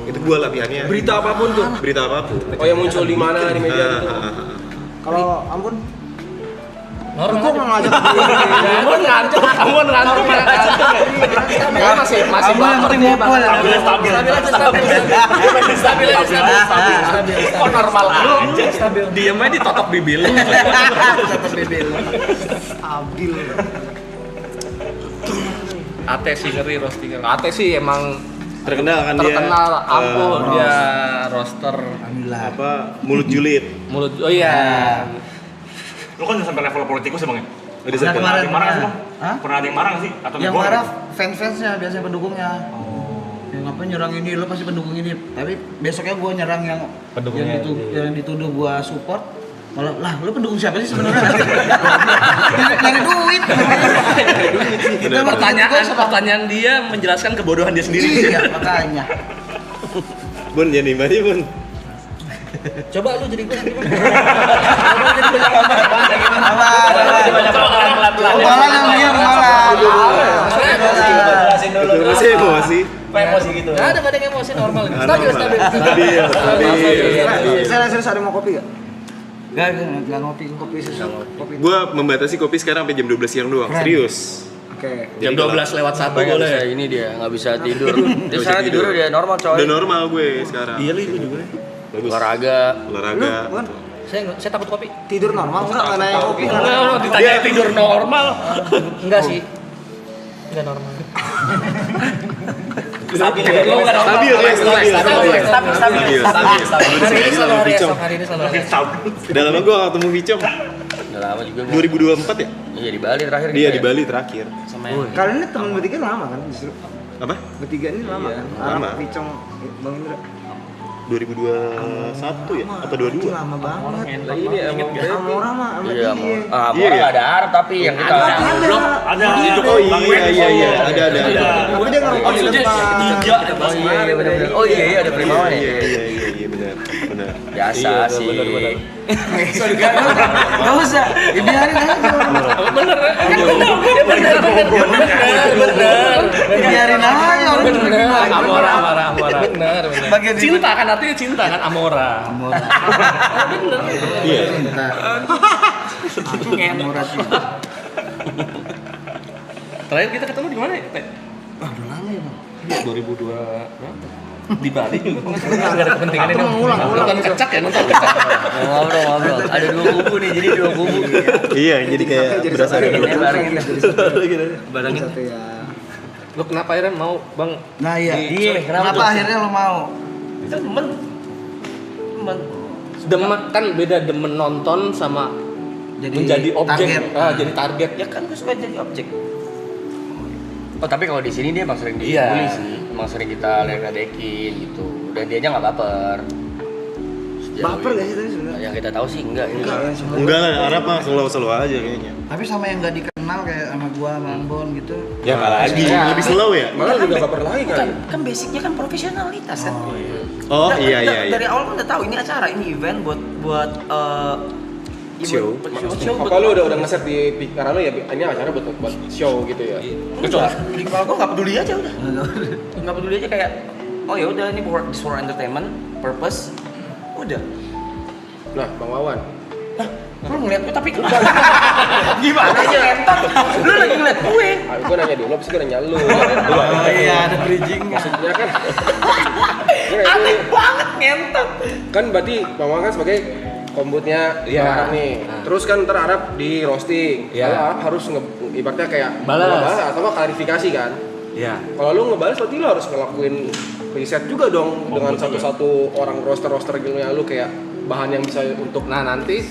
[SPEAKER 4] Itu gua latihannya.
[SPEAKER 9] Berita apapun tuh.
[SPEAKER 4] Berita apapun.
[SPEAKER 9] Oh yang muncul di mana di media itu.
[SPEAKER 3] Kalau ampun
[SPEAKER 7] Normal.
[SPEAKER 3] kok ngajak
[SPEAKER 7] Ampun ngantuk ya. Masih baper dia stabil. Kok normal aja. Diemnya ditotok bibir lu.
[SPEAKER 3] Abil.
[SPEAKER 7] Ate sih ngeri roasting. Ate sih emang
[SPEAKER 4] Terkenal kan dia.
[SPEAKER 7] ampun dia roaster
[SPEAKER 3] Alhamdulillah.
[SPEAKER 4] Apa mulut julid.
[SPEAKER 7] mulut. Oh iya.
[SPEAKER 5] Lu kan udah sampai level politikus ya bang ya?
[SPEAKER 4] Udah
[SPEAKER 3] Nah,
[SPEAKER 4] sampai
[SPEAKER 3] kemarin
[SPEAKER 5] Ada yang marah nggak sih bang?
[SPEAKER 3] Hah?
[SPEAKER 5] Pernah ada yang marah nggak sih? Atau
[SPEAKER 3] Yang
[SPEAKER 5] negor
[SPEAKER 3] marah
[SPEAKER 5] gitu?
[SPEAKER 3] fans-fansnya biasanya pendukungnya. Yang ngapain nyerang ini, lo pasti pendukung ini. Tapi besoknya gue nyerang yang yang dituduh gue support. Malah lah, lu pendukung siapa sih sebenarnya? Nyari duit. Itu
[SPEAKER 7] Pertanyaan dia menjelaskan kebodohan dia sendiri.
[SPEAKER 3] Iya, makanya.
[SPEAKER 4] Bun jadi mana Bun?
[SPEAKER 3] Coba lu jadi gue. Kemalan yang dia kemalan.
[SPEAKER 4] Masih emosi.
[SPEAKER 2] Emosi gitu.
[SPEAKER 7] Nggak ada yang emosi normal.
[SPEAKER 4] Stabil.
[SPEAKER 3] Serius ada mau kopi gak? Gak ngopi susu. Kopi.
[SPEAKER 4] Gua membatasi kopi sekarang sampai jam 12 siang doang.
[SPEAKER 3] Keren.
[SPEAKER 4] Serius.
[SPEAKER 3] Oke.
[SPEAKER 7] Jam 12 lewat 1 boleh.
[SPEAKER 2] Ini dia nggak bisa tidur. Dia sekarang tidur dia normal coy.
[SPEAKER 4] Udah normal gue sekarang.
[SPEAKER 7] Iya lu juga.
[SPEAKER 4] Bagus.
[SPEAKER 2] Olahraga.
[SPEAKER 3] Lu, Bun?
[SPEAKER 6] Saya takut kopi.
[SPEAKER 3] Tidur normal enggak nanya kopi?
[SPEAKER 6] Ditanya tidur normal. Enggak sih. Enggak normal.
[SPEAKER 2] Stabil.
[SPEAKER 6] Hari ini selalu hari esok, hari ini selalu hari esok.
[SPEAKER 4] Udah lama gue gak ketemu Vicom.
[SPEAKER 2] Udah lama juga.
[SPEAKER 4] 2024 ya?
[SPEAKER 2] Iya di Bali terakhir.
[SPEAKER 4] Dia di Bali terakhir.
[SPEAKER 2] Sama yang
[SPEAKER 3] Kalian ini teman bertiga lama kan justru?
[SPEAKER 4] Apa?
[SPEAKER 3] Bertiga ini lama kan?
[SPEAKER 4] lama.
[SPEAKER 3] Vicom, Bang Indra.
[SPEAKER 4] 2021 ya? Apa 22?
[SPEAKER 3] Lama banget.
[SPEAKER 9] Ini emang
[SPEAKER 3] Amora mah sama
[SPEAKER 2] Iya,
[SPEAKER 3] dia.
[SPEAKER 2] Amora nggak ada Arab tapi yang kita
[SPEAKER 5] Ada.
[SPEAKER 4] Oh iya, ada.
[SPEAKER 3] Tapi dia nggak
[SPEAKER 2] Oh iya, benar-benar. Oh iya, ada Primawan ya.
[SPEAKER 4] Iya, benar.
[SPEAKER 2] Biasa sih.
[SPEAKER 3] Gak usah, biarin aja.
[SPEAKER 6] Bener.
[SPEAKER 3] Biarin aja orang
[SPEAKER 6] Amora. Bener. Cinta kan artinya cinta kan Amora.
[SPEAKER 4] Iya.
[SPEAKER 3] Amora sih.
[SPEAKER 6] Terakhir kita ketemu di mana ya, Teh?
[SPEAKER 3] Udah lama ya, Bang.
[SPEAKER 6] Iya, 2002 berapa? Di Bali juga. Enggak ada kepentingan ini. Nonton kecak ya, nonton kecak.
[SPEAKER 2] Ngobrol. Ada dua kubu nih, jadi dua kubu.
[SPEAKER 4] Iya, jadi kayak berasa ada dua.
[SPEAKER 2] Barangin.
[SPEAKER 3] Satu ya.
[SPEAKER 6] Lo kenapa akhirnya mau, Bang?
[SPEAKER 3] Nah iya.
[SPEAKER 2] Iya,
[SPEAKER 3] Kenapa akhirnya lo mau?
[SPEAKER 6] Itu demen. Demen kan beda demen nonton sama menjadi objek.
[SPEAKER 3] target.
[SPEAKER 6] Jadi target.
[SPEAKER 2] Ya kan gue suka jadi objek. Oh tapi kalau di sini dia emang sering
[SPEAKER 6] Iya.
[SPEAKER 2] dibully sih, emang sering kita ledekin gitu, dan dia aja nggak baper. Sejauh
[SPEAKER 3] Baper
[SPEAKER 2] ini.
[SPEAKER 3] gak sih tadi sebenarnya?
[SPEAKER 2] Yang kita tahu sih enggak.
[SPEAKER 4] Enggak lah, Arab mah slow aja kayaknya.
[SPEAKER 3] Tapi sama yang gak dikenal kayak sama gua, sama Ambon gitu.
[SPEAKER 4] Ya nggak lagi, lebih slow ya?
[SPEAKER 9] malah juga baper lagi kan.
[SPEAKER 2] Kan basicnya kan profesionalitas kan.
[SPEAKER 4] Oh iya.
[SPEAKER 2] Dari awal kan udah tahu ini acara, ini event buat
[SPEAKER 4] Show.
[SPEAKER 9] Apa lu udah ngeset di pikiran lu ya ini acara buat show gitu ya?
[SPEAKER 2] Di kepala gua nggak peduli aja udah. Nggak peduli aja kayak oh ya udah ini for entertainment purpose udah.
[SPEAKER 9] Nah, Bang Wawan,
[SPEAKER 2] Lu ngeliat gue tapi gimana aja entot? Lu lagi ngeliat gue.
[SPEAKER 9] gue nanya dulu, abis gue nanya lu.
[SPEAKER 3] Oh iya, ada bridging.
[SPEAKER 9] Maksudnya kan,
[SPEAKER 2] Aneh banget ngentot.
[SPEAKER 9] kan berarti Bang Wawan kan sebagai kombutnya
[SPEAKER 6] Iya.
[SPEAKER 9] Arab nih. Terus kan ntar Arab di roasting.
[SPEAKER 6] Iya.
[SPEAKER 9] Kalau Arab harus ibaratnya kayak
[SPEAKER 6] Balas.
[SPEAKER 9] ngebalas atau nggak klarifikasi kan.
[SPEAKER 6] Iya.
[SPEAKER 9] Kalau lu ngebalas berarti lu harus ngelakuin riset juga dong dengan satu-satu orang roaster gitu ya lu kayak bahan yang bisa untuk
[SPEAKER 6] Nah nanti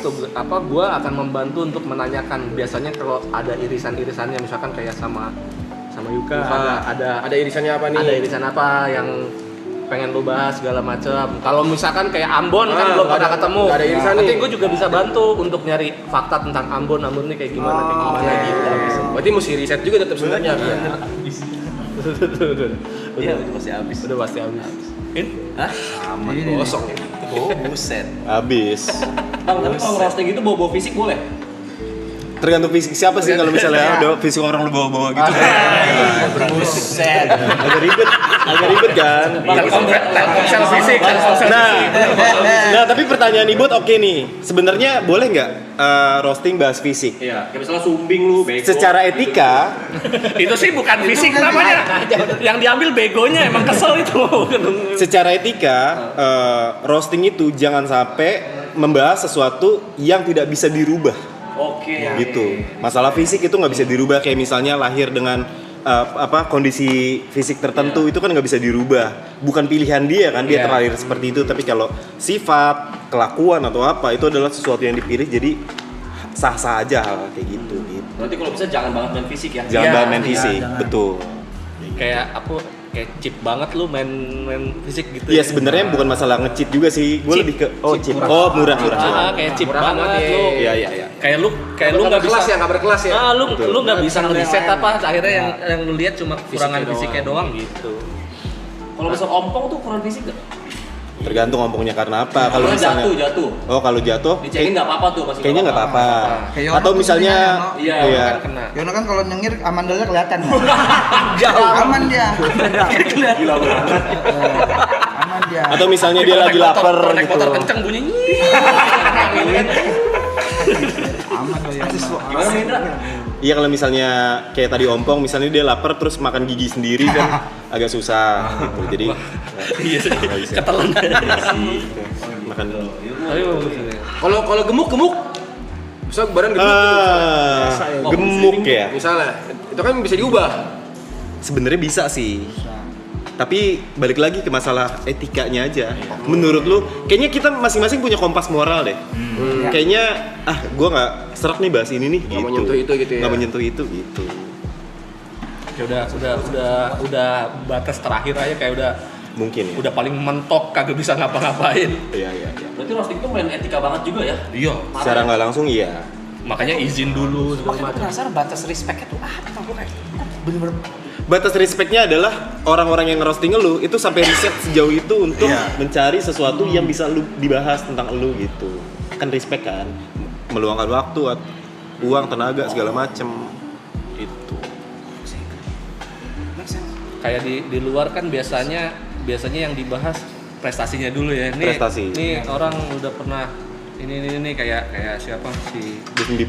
[SPEAKER 6] gua akan membantu untuk menanyakan biasanya kalau ada irisan-irisannya misalkan kayak sama Yuka
[SPEAKER 9] ada irisannya apa nih?
[SPEAKER 6] ada irisan apa yang pengen lu bahas segala macam. Kalau misalkan kayak Ambon kan
[SPEAKER 9] Ah,
[SPEAKER 6] belum
[SPEAKER 9] nggak
[SPEAKER 6] pernah
[SPEAKER 9] ada-
[SPEAKER 6] ketemu.
[SPEAKER 9] nggak ada irisan
[SPEAKER 6] Nanti
[SPEAKER 9] nih.
[SPEAKER 6] gue juga bisa bantu untuk nyari fakta tentang Ambon nih kayak gimana gitu.
[SPEAKER 9] Berarti mesti riset juga tetap sebenarnya kan.
[SPEAKER 2] Iya udah pasti habis.
[SPEAKER 6] Udah pasti habis.
[SPEAKER 2] Hah?
[SPEAKER 9] Kosong ya.
[SPEAKER 2] Oh buset.
[SPEAKER 4] Habis.
[SPEAKER 6] Bang, tapi kalau roasting itu bawa fisik boleh?
[SPEAKER 4] Tergantung fisik siapa sih kalau misalnya ada fisik orang lu bawa-bawa gitu.
[SPEAKER 2] Buset.
[SPEAKER 4] Agak ribet kan.
[SPEAKER 6] Telkomsel fisik,
[SPEAKER 4] Nah, tapi pertanyaan Ibut oke nih. Sebenarnya boleh nggak roasting bahas fisik?
[SPEAKER 6] Iya, kayak misalnya sumbing lu, bego.
[SPEAKER 4] Secara etika,
[SPEAKER 6] Itu sih bukan fisik namanya. Yang diambil begonya emang kesel itu.
[SPEAKER 4] secara etika roasting itu jangan sampai membahas sesuatu yang tidak bisa dirubah.
[SPEAKER 6] Oke.
[SPEAKER 4] Gitu. Masalah fisik itu nggak bisa dirubah, kayak misalnya lahir dengan kondisi fisik tertentu itu kan nggak bisa dirubah. Bukan pilihan dia kan, dia terlahir seperti itu. Tapi kalau sifat, kelakuan atau apa itu adalah sesuatu yang dipilih, jadi sah-sah aja hal kayak gitu.
[SPEAKER 6] Berarti kalau bisa jangan banget main fisik ya.
[SPEAKER 4] Jangan banget main fisik, betul.
[SPEAKER 6] Kayak cheap banget lu main fisik gitu.
[SPEAKER 4] Iya sebenarnya bukan masalah nge-cheat juga sih. Gue lebih ke cheap. Murah.
[SPEAKER 6] Kayak cheap banget lu.
[SPEAKER 4] Iya.
[SPEAKER 6] Kayak lu nggak bisa
[SPEAKER 9] ya, nggak berkelas ya.
[SPEAKER 6] lu nggak bisa ngeriset apa akhirnya yang lu lihat cuma kurangan fisiknya doang gitu. Kalau misal ompong tuh kurang fisik gak?
[SPEAKER 4] Tergantung ompongnya karena apa. Kalau misalnya
[SPEAKER 6] jatuh.
[SPEAKER 4] Oh, kalau jatuh
[SPEAKER 6] Dicekin nggak apa-apa tuh masih.
[SPEAKER 4] kayaknya nggak apa-apa.
[SPEAKER 3] Kayak Yono
[SPEAKER 4] Atau
[SPEAKER 3] tuh
[SPEAKER 4] misalnya
[SPEAKER 3] mendingan,
[SPEAKER 6] Iya, kan kena.
[SPEAKER 3] Yono kan kalau nyengir amandalnya kelihatan. Jauh. Aman dia. Gila banget. Aman dia.
[SPEAKER 4] atau misalnya dia lagi lapar
[SPEAKER 6] Naik
[SPEAKER 4] gitu.
[SPEAKER 6] motor kenceng bunyi.
[SPEAKER 3] Aman loh ya.
[SPEAKER 6] Gimana Indra?
[SPEAKER 4] Iya kalau misalnya kayak tadi ompong, misalnya dia lapar terus makan gigi sendiri kan agak susah gitu. Jadi
[SPEAKER 6] Iya sih.
[SPEAKER 4] nggak bisa.
[SPEAKER 6] Ketelan.
[SPEAKER 4] Makan
[SPEAKER 6] Ayo.
[SPEAKER 9] Kalau gemuk, bisa badan gemuk gitu.
[SPEAKER 4] Gemuk ya.
[SPEAKER 9] Misalnya, itu kan bisa diubah.
[SPEAKER 4] Sebenarnya bisa sih. Tapi balik lagi ke masalah etikanya aja. Menurut lu, kayaknya kita masing-masing punya kompas moral deh. Kayaknya gua nggak serak nih bahas ini nih.
[SPEAKER 9] Nggak mau nyentuh itu gitu ya.
[SPEAKER 4] Nggak menyentuh itu gitu.
[SPEAKER 7] Ya udah batas terakhir aja kayak
[SPEAKER 4] Mungkin ya.
[SPEAKER 7] udah paling mentok kagak bisa ngapa-ngapain.
[SPEAKER 4] Iya.
[SPEAKER 2] Berarti roasting itu main etika banget juga ya?
[SPEAKER 7] Iya.
[SPEAKER 4] Secara nggak langsung iya.
[SPEAKER 7] Makanya izin dulu segala
[SPEAKER 2] Makanya
[SPEAKER 7] macam.
[SPEAKER 2] penasaran batas respect itu apa? Gue kayak bener-bener
[SPEAKER 4] Batas respectnya adalah orang-orang yang ngerosting lu itu sampai riset sejauh itu untuk mencari sesuatu yang bisa lu dibahas tentang lu gitu. Kan respect kan, meluangkan waktu, uang, tenaga segala macem itu.
[SPEAKER 7] Kayak di luar kan biasanya yang dibahas prestasinya dulu ya.
[SPEAKER 4] Prestasi.
[SPEAKER 7] Nih orang udah pernah ini kayak siapa si
[SPEAKER 4] Justin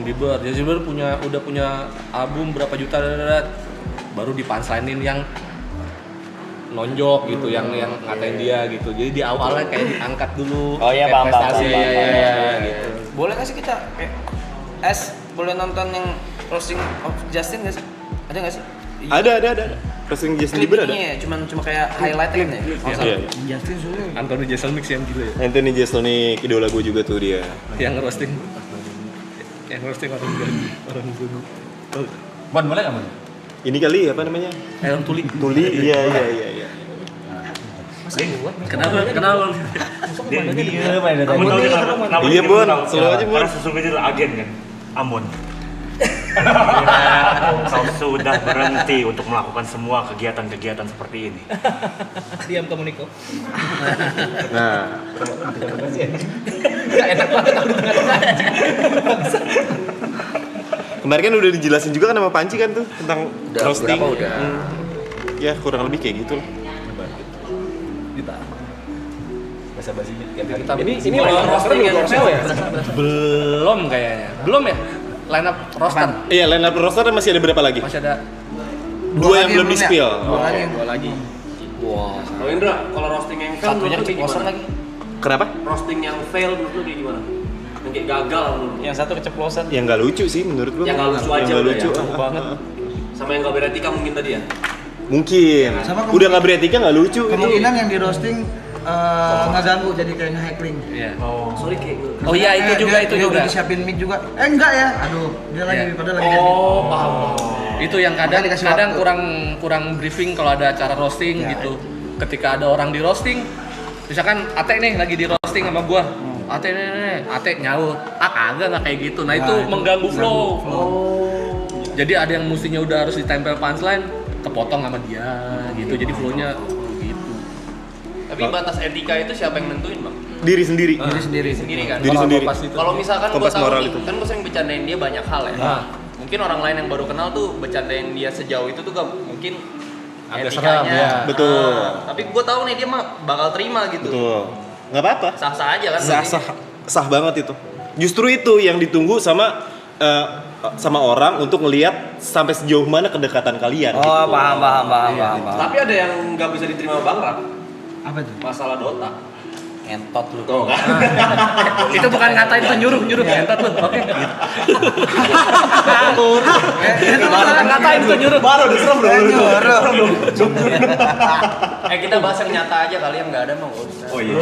[SPEAKER 4] Bieber
[SPEAKER 7] udah punya album berapa juta baru dipanslainin yang nonjok gitu, yang ngatain dia gitu. Jadi di awalnya kayak diangkat dulu.
[SPEAKER 2] Oh iya,
[SPEAKER 7] kayak
[SPEAKER 2] paham,
[SPEAKER 7] prestasi
[SPEAKER 2] paham.
[SPEAKER 7] gitu.
[SPEAKER 2] Boleh nggak sih kita boleh nonton yang roasting of Justin nggak sih? Ada nggak sih?
[SPEAKER 4] Ada. Roasting Justin Bieber ada.
[SPEAKER 2] Clipnya ya, cuma kayak highlight-nya ya.
[SPEAKER 4] Iya.
[SPEAKER 3] Justin sudah.
[SPEAKER 7] Anthony Jeselnik yang gila ya.
[SPEAKER 4] Anthony Jeselnik idola gue juga tuh dia.
[SPEAKER 7] Yang roasting orang gunung.
[SPEAKER 8] Bon, boleh nggak, Bon?
[SPEAKER 4] Ini kali apa namanya?
[SPEAKER 7] Helm Tuli.
[SPEAKER 4] Iya.
[SPEAKER 7] Kenapa?
[SPEAKER 4] Iya, Bon. Selalu aja, Bon.
[SPEAKER 5] Karena sesungguhnya itu agen kan, Ambon. Kau sudah berhenti untuk melakukan semua kegiatan-kegiatan seperti ini.
[SPEAKER 7] Diam kamu Niko.
[SPEAKER 4] Nah,
[SPEAKER 7] Enak banget aku di tengah-tengah.
[SPEAKER 4] kemarin kan udah dijelasin juga kan sama Panci kan tuh tentang roasting.
[SPEAKER 9] Udah.
[SPEAKER 4] Ya kurang lebih kayak gitu lah.
[SPEAKER 8] Basa-basinya.
[SPEAKER 9] Ini roaster belum keluar semua ya?
[SPEAKER 7] Belum kayaknya. Belum ya? Line up roster.
[SPEAKER 4] Iya, line up roster masih ada berapa lagi?
[SPEAKER 7] Masih ada
[SPEAKER 4] 2 yang belum di-spill.
[SPEAKER 3] Dua lagi.
[SPEAKER 2] Wah.
[SPEAKER 9] Kalau Indra, kalau roasting yang fail
[SPEAKER 2] Satunya
[SPEAKER 9] menurut lu
[SPEAKER 2] keceplosan
[SPEAKER 9] gimana?
[SPEAKER 2] lagi.
[SPEAKER 4] Kenapa?
[SPEAKER 9] Roasting yang fail menurut lu kayak gimana? Yang kayak gagal menurut lu?
[SPEAKER 2] Yang satu keceplosan.
[SPEAKER 4] Yang nggak lucu sih menurut gua.
[SPEAKER 9] Yang nggak lucu aja
[SPEAKER 4] nggak
[SPEAKER 9] udah
[SPEAKER 4] lucu.
[SPEAKER 9] ya.
[SPEAKER 7] banget.
[SPEAKER 9] Sama yang nggak beretika mungkin tadi ya?
[SPEAKER 4] Mungkin.
[SPEAKER 3] Sama
[SPEAKER 4] Udah nggak beretika nggak lucu.
[SPEAKER 3] Kemungkinan yang di roasting ngeganggu jadi kayak nge-hackling.
[SPEAKER 7] Iya.
[SPEAKER 9] Sorry kayak
[SPEAKER 7] Oh iya itu juga.
[SPEAKER 3] Dia udah disiapin mic juga. Enggak ya. Aduh, dia lagi
[SPEAKER 7] Iya.
[SPEAKER 3] padahal lagi
[SPEAKER 7] Paham. Itu yang kadang
[SPEAKER 3] Makanya dikasih
[SPEAKER 7] kadang
[SPEAKER 3] waktu.
[SPEAKER 7] kurang briefing kalau ada acara roasting
[SPEAKER 3] Ya,
[SPEAKER 7] gitu. Ketika ada orang di roasting, misalkan Ate nih lagi di roasting sama gua. Ate nyaut. Kagak nggak kayak gitu. Nah, itu mengganggu flow. Jadi ada yang mestinya udah harus ditempel punchline, kepotong sama dia gitu. Jadi flow-nya gitu.
[SPEAKER 1] Tapi batas etika itu siapa yang nentuin, Bang?
[SPEAKER 4] Diri sendiri.
[SPEAKER 1] Diri sendiri kan.
[SPEAKER 4] Diri sendiri.
[SPEAKER 1] Kalau misalkan gua
[SPEAKER 4] Kompas
[SPEAKER 1] tahu
[SPEAKER 4] moral
[SPEAKER 1] nih,
[SPEAKER 4] itu.
[SPEAKER 1] kan gua sering bercandain dia banyak hal ya. Mungkin orang lain yang baru kenal tuh bercandain dia sejauh itu tuh gak mungkin
[SPEAKER 8] Agak
[SPEAKER 1] etikanya.
[SPEAKER 8] seram, ya.
[SPEAKER 4] Betul.
[SPEAKER 1] Tapi gua tahu nih dia mah bakal terima gitu.
[SPEAKER 4] Betul. Nggak apa-apa.
[SPEAKER 1] Sah-sah aja kan.
[SPEAKER 4] Sah banget itu. Justru itu yang ditunggu sama orang untuk ngelihat sampai sejauh mana kedekatan kalian.
[SPEAKER 2] Oh,
[SPEAKER 4] gitu.
[SPEAKER 2] paham.
[SPEAKER 9] Tapi ada yang nggak bisa diterima Bang Rap.
[SPEAKER 3] Apa tuh?
[SPEAKER 9] Masalah Dota.
[SPEAKER 2] Entot lu.
[SPEAKER 9] Tuh kan.
[SPEAKER 7] Itu bukan ngatain, itu nyuruh entar lu. Oke. Bukan ngatain, itu nyuruh.
[SPEAKER 4] Baru diserem dong.
[SPEAKER 1] Kita bahas yang nyata aja kali yang nggak ada mah nggak usah.
[SPEAKER 5] Oh iya.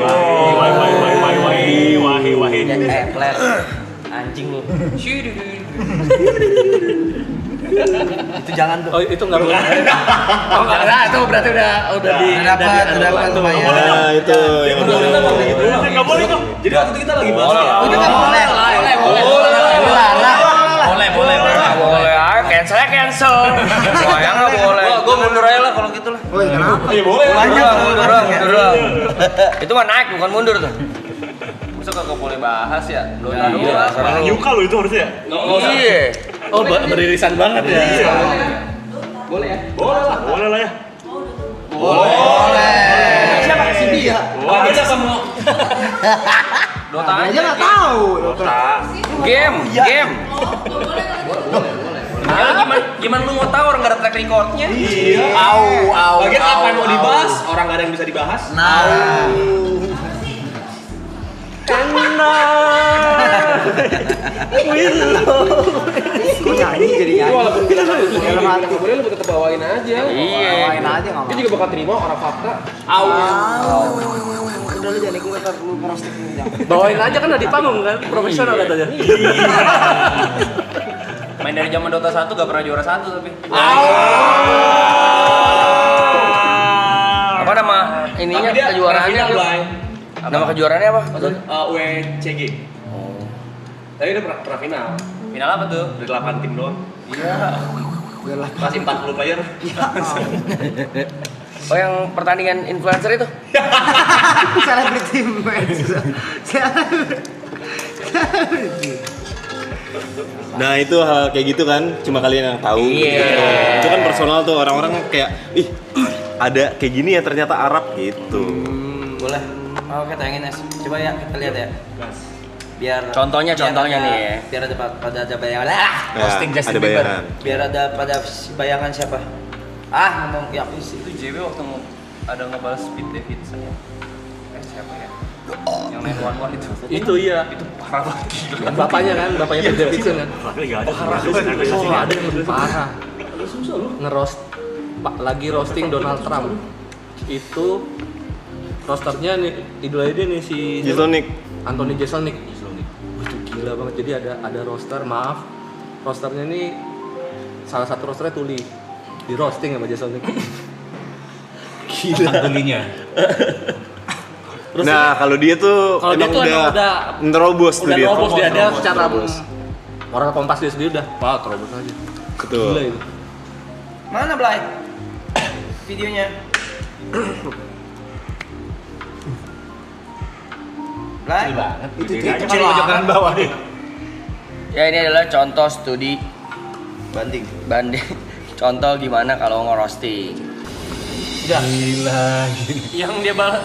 [SPEAKER 5] Wahi.
[SPEAKER 2] Flair. Anjing lu. Itu jangan tuh.
[SPEAKER 7] Oh, itu enggak boleh. Oh, enggak. Nah, itu berarti udah di
[SPEAKER 3] Udah dapat lumayan.
[SPEAKER 4] Nah, itu yang
[SPEAKER 5] Nggak boleh tuh.
[SPEAKER 9] Jadi waktu itu kita lagi bahas ya.
[SPEAKER 3] Udah nggak boleh.
[SPEAKER 2] Boleh. Cancel. Saya nggak boleh. Gua mundur aja lah kalau gitu lah.
[SPEAKER 3] Woi, kenapa?
[SPEAKER 4] Iya boleh.
[SPEAKER 2] Mundur. Itu mah naik bukan mundur tuh.
[SPEAKER 1] Masa kagak boleh bahas ya?
[SPEAKER 5] Orang Yuka lo itu harusnya.
[SPEAKER 2] Iya.
[SPEAKER 7] Oh, beririsan banget ya.
[SPEAKER 9] Boleh ya?
[SPEAKER 5] Boleh lah ya.
[SPEAKER 3] Siapa si dia?
[SPEAKER 1] Kita kamu Dota aja
[SPEAKER 3] Nggak tahu.
[SPEAKER 2] Game.
[SPEAKER 1] Gimana lu mau tahu orang nggak ada track recordnya?
[SPEAKER 9] Iya. Bagian apa yang mau dibahas? Orang nggak ada yang bisa dibahas.
[SPEAKER 3] Nah.
[SPEAKER 2] Kok nyanyi jadi
[SPEAKER 9] Itu
[SPEAKER 2] nyanyi?
[SPEAKER 9] walaupun kita satu sudut kemudian lu tetap bawain aja.
[SPEAKER 2] Bawain aja nggak
[SPEAKER 9] Dia juga bakal terima orang fakta.
[SPEAKER 2] Udah lu jangan ikut lu ngerosting jangan.
[SPEAKER 6] Bawain aja kan udah di panggung kan, profesional katanya.
[SPEAKER 1] Main dari zaman Dota 1 gak pernah juara 1 tapi.
[SPEAKER 2] Apa nama ininya kejuaraannya? Nama kejuaraannya apa?
[SPEAKER 7] WCG. Tapi udah pernah final.
[SPEAKER 1] Final apa tuh?
[SPEAKER 7] Dari 8 tim doang. Masih 40 player.
[SPEAKER 2] Oh yang pertandingan influencer itu? Celebrity influencer.
[SPEAKER 4] Nah itu hal kayak gitu kan, cuma kalian yang tahu.
[SPEAKER 2] Iya.
[SPEAKER 4] Itu kan personal tuh, orang-orang kayak, ih ada kayak gini ya ternyata Arab gitu.
[SPEAKER 2] Boleh. Oke, tayangin Nes. Coba ya kita lihat ya. Biar
[SPEAKER 1] Contohnya nih ya.
[SPEAKER 2] Biar ada pada bayangan.
[SPEAKER 1] Posting
[SPEAKER 4] Nah,
[SPEAKER 1] Justin
[SPEAKER 4] ada
[SPEAKER 1] Bieber.
[SPEAKER 4] bayangan.
[SPEAKER 2] Biar ada pada bayangan siapa? Ngomong ya.
[SPEAKER 1] Itu JW waktu ada ngebahas Pete Davidson ya. Siapa ya? Yang 911 itu.
[SPEAKER 6] Itu iya.
[SPEAKER 1] Itu parah banget. Gila.
[SPEAKER 6] Bapaknya Pete Davidson kan. Oh, ada yang lebih parah. Ngeroast lagi roasting Donald Trump. Itu rosternya nih idolanya dia nih si
[SPEAKER 4] Jeselnik.
[SPEAKER 6] Anthony Jeselnik. Itu gila banget. Jadi ada roster, rosternya ini salah satu rosternya Tuli. Di roasting sama Jeselnik.
[SPEAKER 8] Gila. Tulinya.
[SPEAKER 4] Nah kalau dia tuh
[SPEAKER 6] Kalau dia
[SPEAKER 4] emang
[SPEAKER 6] tuh
[SPEAKER 4] udah nerobos tuh
[SPEAKER 6] udah
[SPEAKER 4] dia.
[SPEAKER 6] nerobos dia secara
[SPEAKER 4] Nerobos.
[SPEAKER 6] orang Kompas dia sendiri udah wah terobos aja.
[SPEAKER 4] Betul.
[SPEAKER 6] Gila itu.
[SPEAKER 2] Mana Blay? Videonya. Blay.
[SPEAKER 8] Itu kecil aja kanan bawah deh.
[SPEAKER 2] Ya ini adalah contoh studi banding. Contoh gimana kalau ngerosting.
[SPEAKER 8] Gila.
[SPEAKER 1] Yang dia balas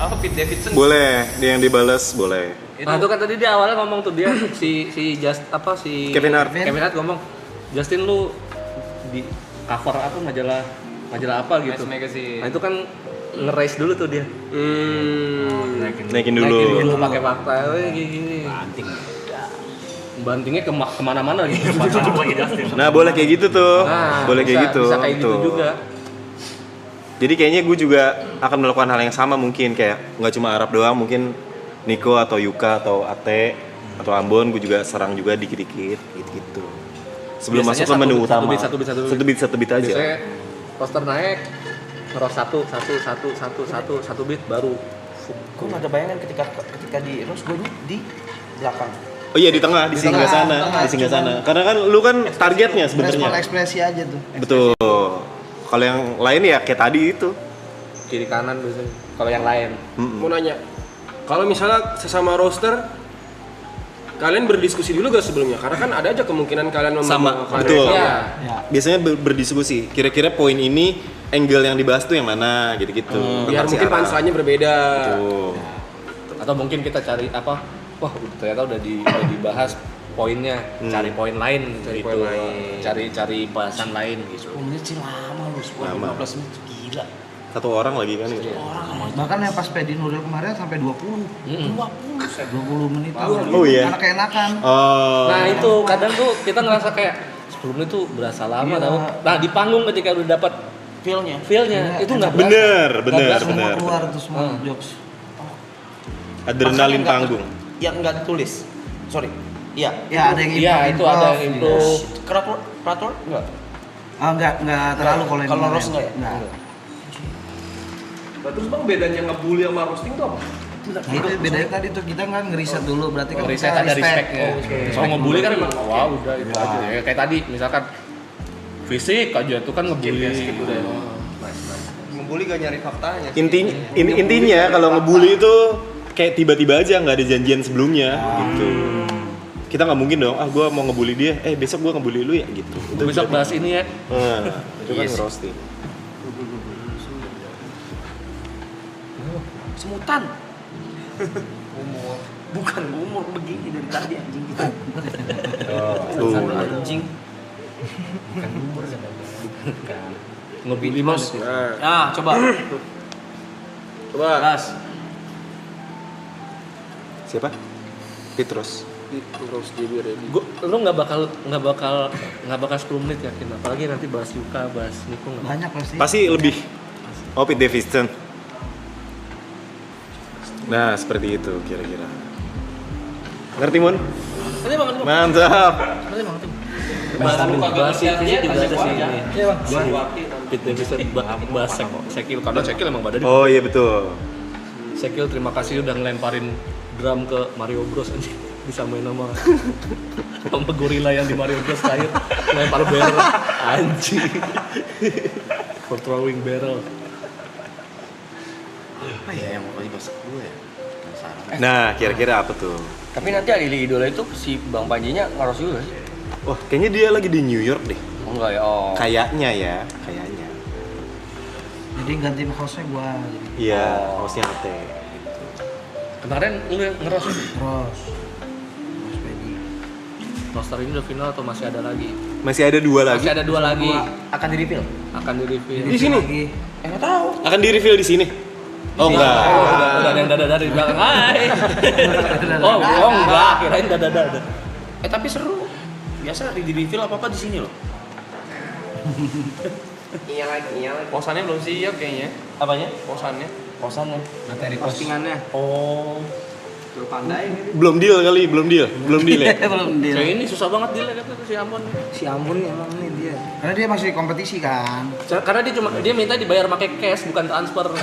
[SPEAKER 1] apa Pete Davidson.
[SPEAKER 4] Boleh, dia yang dibales boleh.
[SPEAKER 6] Nah itu kan tadi dia awalnya ngomong tuh dia si
[SPEAKER 4] Kevin Hart.
[SPEAKER 6] ngomong Justin lu di cover apa majalah apa gitu.
[SPEAKER 1] Vice Magazine.
[SPEAKER 6] Nah itu kan nge-raise dulu tuh dia.
[SPEAKER 4] Naikin dulu.
[SPEAKER 6] Pakai fakta gini. Bantingnya kemana-mana gitu.
[SPEAKER 4] Nah boleh kayak gitu tuh.
[SPEAKER 6] Nah,
[SPEAKER 4] boleh kayak gitu.
[SPEAKER 6] Bisa kayak gitu
[SPEAKER 4] Tuh.
[SPEAKER 6] juga.
[SPEAKER 4] Jadi kayaknya gue juga akan melakukan hal yang sama mungkin, kayak nggak cuma Arab doang, mungkin Niko atau Yuka atau Ate atau Ambon gue juga serang juga dikit-dikit gitu. Sebelum
[SPEAKER 6] Biasanya
[SPEAKER 4] masuk ke menu utama.
[SPEAKER 6] Satu beat
[SPEAKER 4] aja.
[SPEAKER 6] Biasanya poster naik, ngeros satu beat baru.
[SPEAKER 2] Gue nggak ada bayangan ketika di roast gue di belakang.
[SPEAKER 4] Oh iya di tengah, di singgah sana. Karena kan lu kan targetnya sebenarnya.
[SPEAKER 3] Respon ekspresi aja tuh.
[SPEAKER 4] Betul. Kalau yang lain ya kayak tadi itu.
[SPEAKER 6] Kiri kanan biasanya. Kalau yang lain.
[SPEAKER 9] Mau nanya, kalau misalnya sesama roster, kalian berdiskusi dulu gak sebelumnya? Karena kan ada aja kemungkinan kalian
[SPEAKER 4] Sama,
[SPEAKER 9] membawa
[SPEAKER 4] betul.
[SPEAKER 6] Ya.
[SPEAKER 4] Biasanya berdiskusi. Kira-kira poin ini angle yang dibahas tuh yang mana gitu-gitu.
[SPEAKER 9] biar
[SPEAKER 4] Tentang si
[SPEAKER 9] mungkin
[SPEAKER 4] Arab.
[SPEAKER 9] punchline-nya berbeda.
[SPEAKER 4] Betul.
[SPEAKER 6] Atau mungkin kita cari apa? Wah, ternyata udah dibahas poinnya, cari poin lain
[SPEAKER 9] Cari
[SPEAKER 6] gitu.
[SPEAKER 9] poin lain.
[SPEAKER 6] Cari bahasan lain gitu.
[SPEAKER 3] 10 menit sih lama lu, 10
[SPEAKER 4] Lama.
[SPEAKER 3] 15 menit tuh gila.
[SPEAKER 4] Satu orang lagi kan itu.
[SPEAKER 3] Bahkan yang pas Pedi Nuril kemarin sampai 20. 20 menit tuh.
[SPEAKER 4] Oh iya.
[SPEAKER 3] Karena keenakan.
[SPEAKER 4] Oh.
[SPEAKER 6] Nah, itu kadang tuh kita ngerasa kayak 10 menit tuh berasa lama
[SPEAKER 3] Iya.
[SPEAKER 6] tau. Nah, di panggung ketika udah dapat
[SPEAKER 3] Feel-nya.
[SPEAKER 6] feel-nya itu nggak berasa.
[SPEAKER 4] Bener.
[SPEAKER 3] Semua keluar tuh semua jokes.
[SPEAKER 4] Adrenalin panggung.
[SPEAKER 2] Yang nggak ditulis. Sorry. Iya.
[SPEAKER 3] Ya ada yang
[SPEAKER 6] Iya, itu ada yang improve.
[SPEAKER 2] Peraturan enggak?
[SPEAKER 3] Enggak terlalu kalau yang
[SPEAKER 2] Kalau
[SPEAKER 3] kemarin.
[SPEAKER 2] roast enggak ya?
[SPEAKER 3] Enggak.
[SPEAKER 9] Nah, terus bang bedanya ngebully sama roasting tuh apa?
[SPEAKER 3] Nah, itu bedanya tadi tuh kita kan ngeriset dulu berarti kan
[SPEAKER 6] Riset
[SPEAKER 3] kita
[SPEAKER 6] ada respect-nya. Kalau ngebully kan emang wah udah itu aja. Ya, kayak tadi misalkan fisik aja tuh kan ngebully gitu deh.
[SPEAKER 2] Ngebully gak nyari faktanya.
[SPEAKER 4] Intinya kalau ngebully itu kayak tiba-tiba aja nggak ada janjian sebelumnya gitu. Kita nggak mungkin dong, gue mau ngebully dia, besok gue ngebully lu ya gitu. Itu
[SPEAKER 6] Besok bahas ini ya.
[SPEAKER 4] Itu kan roasting.
[SPEAKER 2] Semutan. Bukan gumur begini dari tadi anjing kita. Anjing.
[SPEAKER 6] Ngebully mas.
[SPEAKER 9] Nah,
[SPEAKER 2] Nah, coba.
[SPEAKER 9] coba.
[SPEAKER 2] Gas.
[SPEAKER 4] Siapa? Petrus.
[SPEAKER 9] Terus JB ready.
[SPEAKER 7] Lu nggak bakal 10 menit yakin, apalagi nanti bahas Yuka, bahas Niko nggak.
[SPEAKER 3] Banyak pasti.
[SPEAKER 4] Pasti lebih. Oh, Pete Davidson. Nah, seperti itu kira-kira. Ngerti, Mun?
[SPEAKER 7] Nanti banget lu.
[SPEAKER 4] Mantap.
[SPEAKER 7] Nanti banget tuh. Bahas ini juga ada sih ini. Iya bang. Pete Davidson bahas Sekil, karena Sekil emang badannya.
[SPEAKER 4] Oh iya betul.
[SPEAKER 7] Sekil terima kasih udah ngelemparin drum ke Mario Bros anjing. Bisa main sama gorila yang di Mario Bros terakhir ngelempar barrel anjing. For throwing barrel.
[SPEAKER 2] Apa ya yang mau dibahas gue ya?
[SPEAKER 4] Nah, kira-kira apa tuh?
[SPEAKER 6] Tapi nanti Adili Idola itu si Bang Panjinya ngaros juga sih?
[SPEAKER 4] Wah, kayaknya dia lagi di New York deh.
[SPEAKER 6] Oh, enggak ya? Oh.
[SPEAKER 4] Kayaknya ya, kayaknya.
[SPEAKER 3] Jadi gantiin hostnya gua.
[SPEAKER 4] Iya, hostnya Ate.
[SPEAKER 7] Kemarin lu yang ngeros
[SPEAKER 3] Terus. Mas Pedi.
[SPEAKER 7] roster ini udah final atau masih ada lagi?
[SPEAKER 4] Masih ada 2 lagi.
[SPEAKER 7] Masih ada 2 lagi.
[SPEAKER 2] Akan di-reveal?
[SPEAKER 7] Akan di-reveal.
[SPEAKER 4] Di sini.
[SPEAKER 2] Enggak tahu.
[SPEAKER 4] Akan di-reveal di sini. Oh enggak.
[SPEAKER 7] Oh, udah ada yang dada dari belakang. Hai. Oh enggak, kirain dada.
[SPEAKER 2] Tapi seru. Biasa di-reveal apa-apa di sini loh.
[SPEAKER 6] Iya lagi.
[SPEAKER 1] Posannya belum siap kayaknya.
[SPEAKER 7] Apanya?
[SPEAKER 1] Posannya.
[SPEAKER 2] Materi postingannya.
[SPEAKER 7] Oh.
[SPEAKER 6] Tuh pandai ini.
[SPEAKER 4] Belum deal kali, belum deal ya.
[SPEAKER 3] Belum deal.
[SPEAKER 7] Kayak ini susah banget dia kata si Ambon.
[SPEAKER 6] Si Ambon emang nih dia.
[SPEAKER 3] Karena dia masih kompetisi kan.
[SPEAKER 7] Karena dia minta dibayar pakai cash bukan transfer.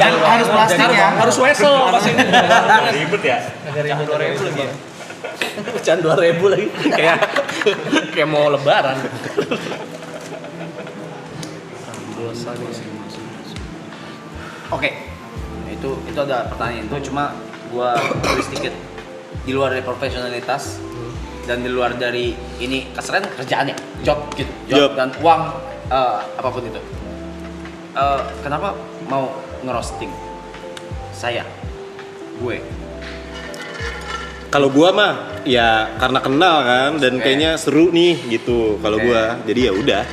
[SPEAKER 3] Dan harus plastik ya.
[SPEAKER 7] Harus wesel pasti.
[SPEAKER 5] Ribet ya.
[SPEAKER 7] Pecahan 2.000 lagi ya. Pecahan 2.000 lagi. Kayak mau lebaran.
[SPEAKER 2] Oke. Itu ada pertanyaan itu cuma gua tulis dikit. Di luar dari profesionalitas dan di luar dari ini keseran kerjaannya, job gitu, job. Dan uang apapun itu. Kenapa mau ngerosting? Gue.
[SPEAKER 4] Kalau gua mah ya karena kenal kan dan kayaknya seru nih gitu kalau gua. Jadi ya udah.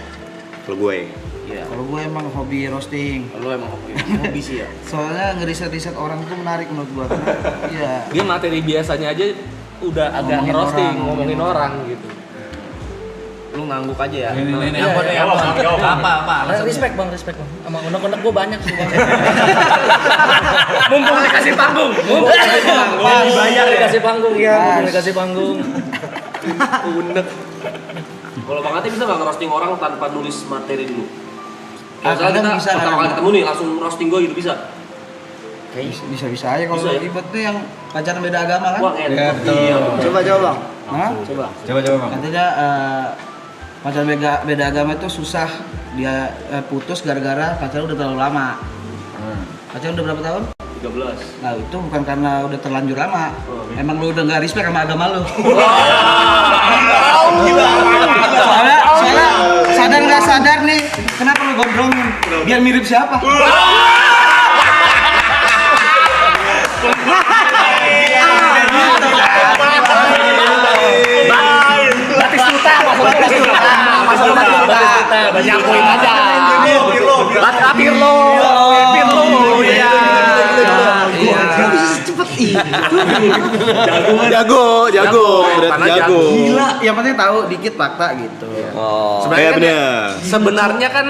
[SPEAKER 4] Kalau gue.
[SPEAKER 2] Iya.
[SPEAKER 3] Kalau gue emang hobi roasting.
[SPEAKER 2] Lu emang hobi sih ya.
[SPEAKER 3] Soalnya ngeriset-riset orang tuh menarik menurut gua. Karena iya.
[SPEAKER 7] Dia materi biasanya aja udah agak
[SPEAKER 3] Ngomongin
[SPEAKER 7] ngerosting,
[SPEAKER 3] orang,
[SPEAKER 7] ngomongin orang gitu.
[SPEAKER 2] Lu ngangguk aja ya.
[SPEAKER 7] Apa? Respect bang. Sama unek-unek gue banyak sih bang. Mumpung dikasih panggung. Dibayar dikasih panggung ya. Mumpung dikasih panggung. Unek.
[SPEAKER 6] Kalau Bang Ate bisa nggak ngerosting orang tanpa nulis materi dulu?
[SPEAKER 3] Kadang
[SPEAKER 6] Misalnya kita
[SPEAKER 3] bisa,
[SPEAKER 6] pertama kali
[SPEAKER 3] kadang
[SPEAKER 6] ketemu nih langsung roasting gue gitu bisa?
[SPEAKER 3] Bisa-bisa aja kalau
[SPEAKER 6] Bisa ya?
[SPEAKER 3] ribet tuh yang pacaran beda agama kan.
[SPEAKER 6] Wah enak. Iya.
[SPEAKER 3] Coba Bang. Hah?
[SPEAKER 1] Coba Bang.
[SPEAKER 3] Katanya pacaran beda agama itu susah dia putus gara-gara pacaran udah terlalu lama. Pacaran udah berapa tahun?
[SPEAKER 6] 13.
[SPEAKER 3] Nah itu bukan karena udah terlanjur lama. Emang lu udah nggak respect sama agama lu. Soalnya sadar nggak sadar nih, kenapa lu gondrongin? Biar mirip siapa?
[SPEAKER 7] Batistuta. Nyakuin aja. Pirlo. Iya.
[SPEAKER 4] Jago, berarti jago.
[SPEAKER 3] Gila, yang penting tahu dikit fakta gitu.
[SPEAKER 7] Oh.
[SPEAKER 4] Sebenarnya bener.
[SPEAKER 7] Sebenarnya kan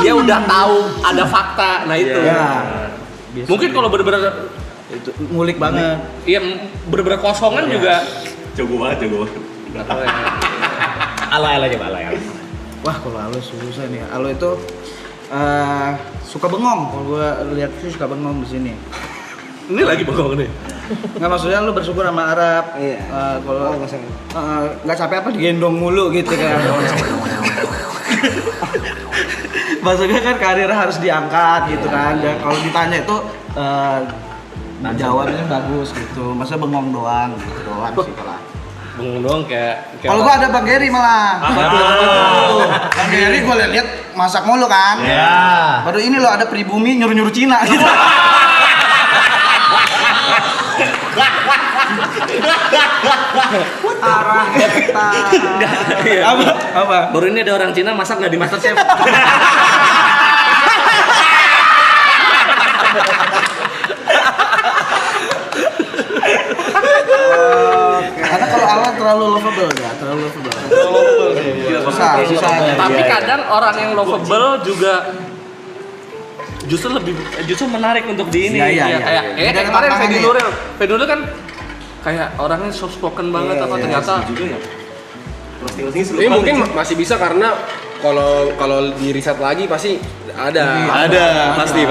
[SPEAKER 7] dia udah tahu ada fakta. Nah itu.
[SPEAKER 3] Ya.
[SPEAKER 7] Mungkin kalau bener-bener
[SPEAKER 3] Itu ngulik banget.
[SPEAKER 7] iya bener-bener kosongan juga.
[SPEAKER 5] Jago banget.
[SPEAKER 7] Nggak tahu ya.
[SPEAKER 5] Ala coba ala.
[SPEAKER 3] Wah, kalau Alo susah nih. Alo itu suka bengong. Kalau gua lihat sih suka bengong di sini.
[SPEAKER 7] Ini lagi bengong nih.
[SPEAKER 3] Nggak, maksudnya lu bersyukur sama Arab. Iya. Kalau nggak capek apa digendong mulu gitu kan. Maksudnya kan karir harus diangkat gitu kan. Dan kalau ditanya itu jawabnya bagus gitu. Masa bengong doang gitu doang sih kalau.
[SPEAKER 7] Bengong doang kayak
[SPEAKER 3] Kalau gua ada Bang Geri malah. Bang Geri gua lihat masak mulu kan.
[SPEAKER 5] Iya.
[SPEAKER 3] Baru ini loh ada pribumi nyuruh-nyuruh Cina gitu. Arah kita. Apa?
[SPEAKER 7] baru ini ada orang Cina masak nggak di MasterChef.
[SPEAKER 3] terlalu lovable ya, terlalu lovable. Susah.
[SPEAKER 7] Tapi kadang orang yang lovable juga justru menarik untuk di ini.
[SPEAKER 3] Iya.
[SPEAKER 7] Kayak kemarin Fedi Nuril kan kayak orangnya soft spoken banget ternyata
[SPEAKER 4] juga ya.
[SPEAKER 9] Tapi mungkin masih bisa karena kalau di riset lagi pasti ada.
[SPEAKER 4] Pasti.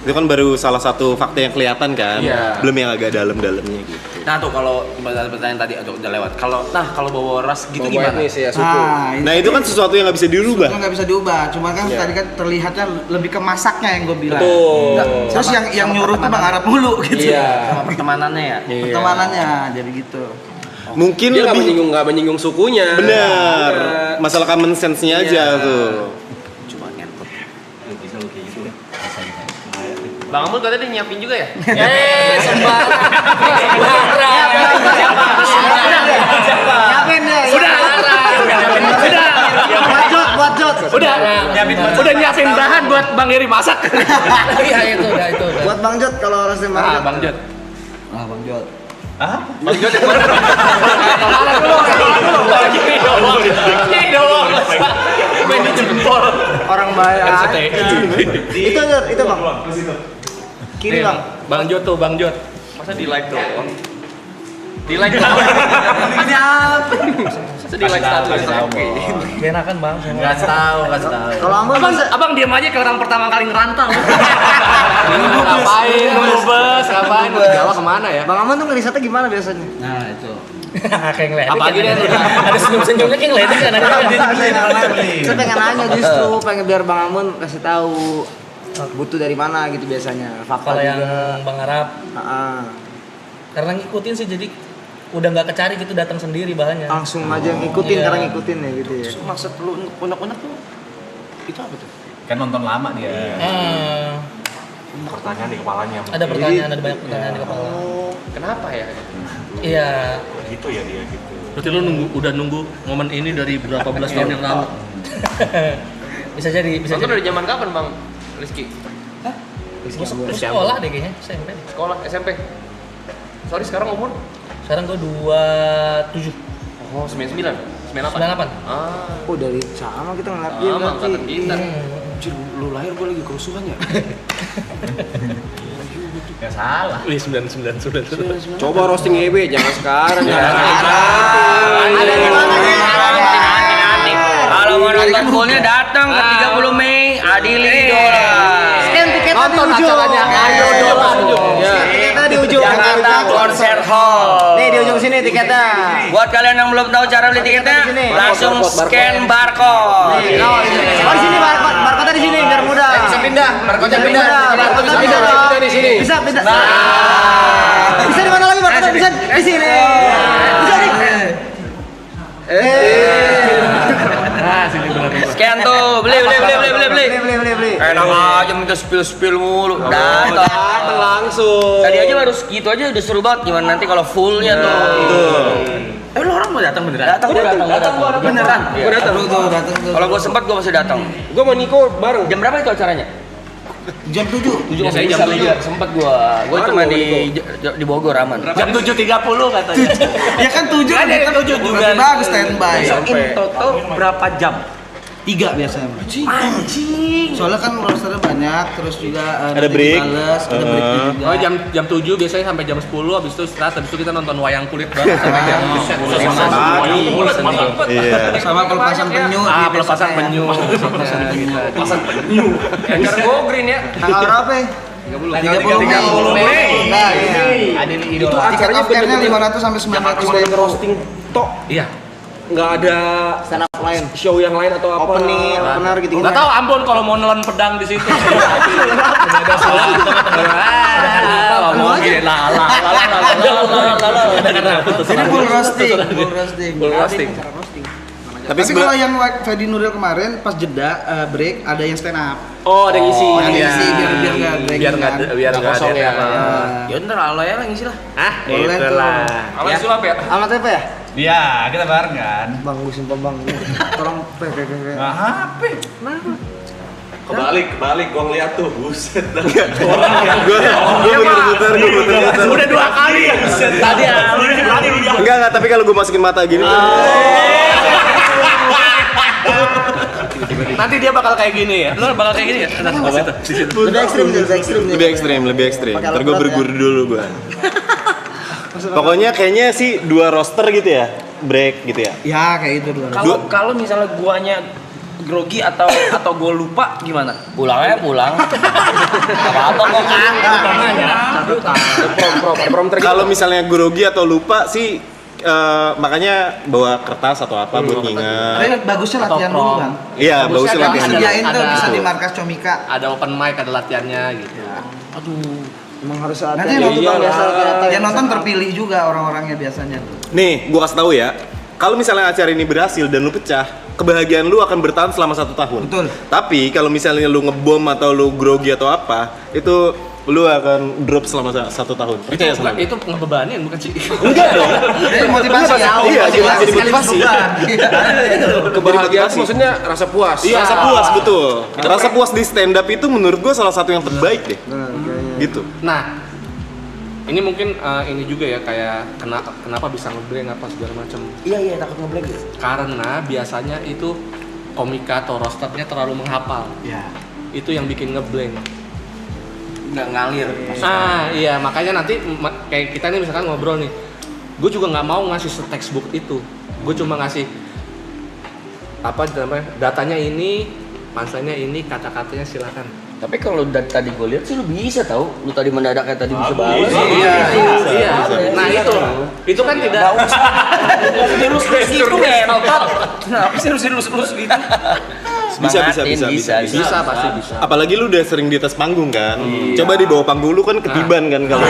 [SPEAKER 4] Itu kan baru salah satu fakta yang kelihatan kan, belum yang agak dalam-dalamnya gitu.
[SPEAKER 2] Nah tuh kalau pertanyaan tadi udah lewat. Kalau bawa ras gitu gimana?
[SPEAKER 9] Ya, suku.
[SPEAKER 4] Nah itu kan sesuatu yang nggak bisa dirubah.
[SPEAKER 3] Itu nggak bisa diubah, cuma kan tadi kan terlihatnya lebih ke masaknya yang gue bilang.
[SPEAKER 9] Betul.
[SPEAKER 3] Terus yang nyuruh tuh Bang Arab mulu gitu.
[SPEAKER 9] Iya.
[SPEAKER 2] Sama pertemanannya ya.
[SPEAKER 3] Pertemanannya jadi gitu.
[SPEAKER 4] Mungkin
[SPEAKER 9] Dia
[SPEAKER 4] lebih
[SPEAKER 9] nggak menyinggung sukunya.
[SPEAKER 4] benar. Masalah common sense-nya aja tuh.
[SPEAKER 2] Cuma ngentot.
[SPEAKER 6] Bang Amul katanya dia nyiapin juga ya?
[SPEAKER 3] Siapin deh. Buat jod.
[SPEAKER 6] Udah nyiapin bahan buat Bang Eri masak. Iya itu udah.
[SPEAKER 3] Buat Bang Jod kalau roasting Bang Jod.
[SPEAKER 6] Bang Jod.
[SPEAKER 3] Bang Jod.
[SPEAKER 6] Bang Jod yang mana? Ini doang. Main di jempol.
[SPEAKER 3] Orang baik. Itu Bang. Kiri Bang.
[SPEAKER 7] Bang Jod. Masa di like tuh?
[SPEAKER 6] Di like doang.
[SPEAKER 3] Ini apa?
[SPEAKER 6] Masa di like status?
[SPEAKER 3] Enakan Bang.
[SPEAKER 6] Kasih tahu.
[SPEAKER 3] Kalau
[SPEAKER 7] Abang diam aja kayak orang pertama kali ngerantau. Ngapain nunggu bus, ngapain ke Jawa kemana ya?
[SPEAKER 3] Bang Aman tuh ngerisetnya gimana biasanya?
[SPEAKER 2] Nah itu.
[SPEAKER 8] Kayak ngeliat.
[SPEAKER 7] Apalagi dia
[SPEAKER 8] ada senyum-senyumnya kayak ngeliatin kan ada.
[SPEAKER 3] Saya pengen nanya justru, pengen biar Bang Amun kasih tahu butuh dari mana gitu biasanya. Fakta
[SPEAKER 8] Kalau yang
[SPEAKER 3] juga.
[SPEAKER 8] Bang Arab, karena ngikutin sih jadi udah nggak kecari gitu, datang sendiri bahannya.
[SPEAKER 3] Langsung aja ngikutin karena ngikutin ya gitu ya.
[SPEAKER 2] Maksud lu unek-unek tuh itu apa tuh?
[SPEAKER 10] Kan nonton lama dia.
[SPEAKER 5] Pertanyaan di kepalanya.
[SPEAKER 8] Ada pertanyaan, ada banyak pertanyaan di kepala.
[SPEAKER 6] Kenapa ya?
[SPEAKER 8] Iya.
[SPEAKER 5] Gitu ya dia gitu.
[SPEAKER 7] Berarti lu udah nunggu momen ini dari berapa belas tahun yang lalu?
[SPEAKER 8] Bisa jadi.
[SPEAKER 6] Nonton dari zaman kapan Bang Rizky?
[SPEAKER 8] Gua sekolah deh kayaknya, SMP.
[SPEAKER 6] Sekolah SMP. Sorry sekarang umur?
[SPEAKER 8] Sekarang gua 27.
[SPEAKER 6] Oh 99? 98?
[SPEAKER 8] 98.
[SPEAKER 3] Oh dari sama kita ngeliat dia
[SPEAKER 6] Sama angkatan
[SPEAKER 3] berarti.
[SPEAKER 6] kita.
[SPEAKER 2] Anjir, lu lahir gua lagi kerusuhan ya?
[SPEAKER 10] Gak salah.
[SPEAKER 7] Wih 99.
[SPEAKER 9] Coba roasting EB jangan sekarang ya.
[SPEAKER 3] Ada di mana nih?
[SPEAKER 2] Kalau mau nonton fullnya datang ke 30 Mei, adili idola.
[SPEAKER 3] Scan tiketnya di
[SPEAKER 6] Nonton
[SPEAKER 3] ujung.
[SPEAKER 6] acaranya Ayo Dola.
[SPEAKER 3] Tiketnya di ujung.
[SPEAKER 2] Jakarta Konser Hall.
[SPEAKER 3] Nih di ujung sini tiketnya.
[SPEAKER 2] Buat kalian yang belum tahu cara beli tiketnya,
[SPEAKER 3] Di sini.
[SPEAKER 2] langsung scan barcode.
[SPEAKER 3] Nih, oh di sini barcode. Barcode di sini biar mudah.
[SPEAKER 6] Bisa pindah, barcode pindah.
[SPEAKER 3] Barcode bisa pindah.
[SPEAKER 9] Pindah di sini.
[SPEAKER 3] Bisa pindah. Bisa di mana lagi barcode? Bisa di sini. Bisa di.
[SPEAKER 2] Scan tuh, beli.
[SPEAKER 3] Beli.
[SPEAKER 2] Enak aja minta spill mulu. Datang
[SPEAKER 9] Langsung.
[SPEAKER 2] Tadi aja baru segitu aja udah seru banget. Gimana nanti kalau fullnya tuh?
[SPEAKER 8] Lu orang mau datang beneran?
[SPEAKER 2] Datang beneran.
[SPEAKER 9] Gua datang.
[SPEAKER 3] Datang tuh.
[SPEAKER 2] Kalau gua sempat gua masih datang.
[SPEAKER 9] Gua sama Niko bareng.
[SPEAKER 2] Jam berapa itu acaranya?
[SPEAKER 3] Jam 7.
[SPEAKER 2] Biasanya jam 7. Sempet gua cuma di Bogor aman.
[SPEAKER 8] Jam 7.30 katanya.
[SPEAKER 3] Ya kan 7 kan
[SPEAKER 8] Ada 7 juga.
[SPEAKER 3] bagus standby.
[SPEAKER 8] In total berapa jam?
[SPEAKER 3] 3 biasanya.
[SPEAKER 8] Anjing.
[SPEAKER 3] Soalnya kan rosternya banyak, terus juga
[SPEAKER 4] Ada break.
[SPEAKER 3] ada breaknya juga.
[SPEAKER 7] Oh jam 7 biasanya sampai jam 10, habis itu istirahat, habis itu kita nonton wayang kulit bareng sampai jam 10.
[SPEAKER 4] Iya.
[SPEAKER 3] Sama pelepasan penyu. di
[SPEAKER 7] Pelepasan
[SPEAKER 3] besoknya ya.
[SPEAKER 7] penyu.
[SPEAKER 6] Pelepasan penyu. Acara Go Green ya.
[SPEAKER 3] Tanggal berapa? 30 Mei. Nah, iya.
[SPEAKER 8] Adili
[SPEAKER 9] Itu
[SPEAKER 8] idola.
[SPEAKER 3] Tiket
[SPEAKER 9] acaranya
[SPEAKER 3] off-airnya
[SPEAKER 9] bener-bener
[SPEAKER 3] 500 sampai 900
[SPEAKER 9] cuma yang roasting tok.
[SPEAKER 7] Iya.
[SPEAKER 9] Nggak ada
[SPEAKER 3] stand up lain.
[SPEAKER 9] show yang lain atau apa.
[SPEAKER 3] Opening, opener gitu.
[SPEAKER 7] Nggak tahu Ambon kalau mau nelan pedang di situ. Ada salah. Mau gini
[SPEAKER 3] Ini full roasting.
[SPEAKER 7] Full roasting.
[SPEAKER 3] Tapi kalau yang Fedi Nuril kemarin pas jeda break ada yang stand up.
[SPEAKER 9] Oh, ada yang isi.
[SPEAKER 3] Ada yang isi biar enggak break.
[SPEAKER 7] Biar nggak
[SPEAKER 9] kosong ya.
[SPEAKER 2] Ya udah Alo ya ngisi lah.
[SPEAKER 3] Boleh tuh.
[SPEAKER 6] Awal sulap ya.
[SPEAKER 3] Alamat apa ya?
[SPEAKER 10] Iya, kita bareng kan.
[SPEAKER 3] Bang, gue sumpah bang. Tolong
[SPEAKER 10] Nah, HP.
[SPEAKER 4] Kebalik, gua ngeliat tuh, buset. Gua muter-muter.
[SPEAKER 7] Udah 2 kali ya. Tadi
[SPEAKER 4] Enggak, tapi kalau gue masukin mata gini tuh.
[SPEAKER 7] Nanti dia bakal kayak gini ya. Lu bakal kayak gini ya?
[SPEAKER 4] Lebih ekstrim. Ntar gue berguru dulu gue. Pokoknya kayaknya sih 2 roster gitu ya, break gitu ya.
[SPEAKER 3] Ya kayak itu dulu.
[SPEAKER 2] Kalau misalnya guanya grogi atau gue lupa gimana?
[SPEAKER 8] Pulang aja pulang. Apa-apa kok
[SPEAKER 4] Kalau misalnya grogi atau lupa sih makanya bawa kertas atau apa buat nginget.
[SPEAKER 3] Tapi bagusnya latihan dulu kan.
[SPEAKER 4] Iya, bagusnya latihan dulu.
[SPEAKER 3] Sediain tuh
[SPEAKER 7] Ada.
[SPEAKER 3] bisa di markas Comika.
[SPEAKER 7] Ada open mic, ada latihannya gitu.
[SPEAKER 11] Emang harus ada.
[SPEAKER 3] Nanti yang nonton terpilih juga orang-orangnya biasanya.
[SPEAKER 4] Nih, gua kasih tahu ya. Kalau misalnya acara ini berhasil dan lu pecah, kebahagiaan lu akan bertahan selama 1 tahun.
[SPEAKER 3] Betul.
[SPEAKER 4] Tapi kalau misalnya lu ngebom atau lu grogi atau apa, itu lu akan drop selama 1 tahun. Percaya sama gue.
[SPEAKER 7] Itu ngebebanin bukan sih?
[SPEAKER 4] Enggak dong.
[SPEAKER 3] Jadi motivasi ya.
[SPEAKER 4] Iya, jadi motivasi.
[SPEAKER 9] Kebahagiaan itu maksudnya rasa puas.
[SPEAKER 4] Iya, rasa puas betul. Rasa puas di stand up itu menurut gua salah satu yang terbaik deh. Gitu.
[SPEAKER 7] Nah, ini mungkin ini juga ya kayak kenapa bisa ngeblank apa segala macam.
[SPEAKER 2] Iya takut ngeblank gitu.
[SPEAKER 7] Karena biasanya itu komika atau rosternya terlalu menghafal.
[SPEAKER 3] Iya.
[SPEAKER 7] Itu yang bikin ngeblank.
[SPEAKER 2] Nggak ngalir.
[SPEAKER 7] Iya makanya nanti kayak kita nih misalkan ngobrol nih, gue juga nggak mau ngasih textbook itu, gue cuma ngasih apa namanya datanya ini, punchline-nya ini, kata-katanya silakan.
[SPEAKER 8] Tapi kalau tadi gue lihat sih lu bisa tahu, lu tadi mendadak kayak tadi bisa balas.
[SPEAKER 7] Iya. Nah itu kan tidak.
[SPEAKER 2] Lurus gitu kayak nonton. Kenapa sih lurus gitu?
[SPEAKER 4] Bisa.
[SPEAKER 7] Bisa pasti bisa.
[SPEAKER 4] Apalagi lu udah sering di atas panggung kan. Coba di bawah panggung lu kan ketiban kan kalau.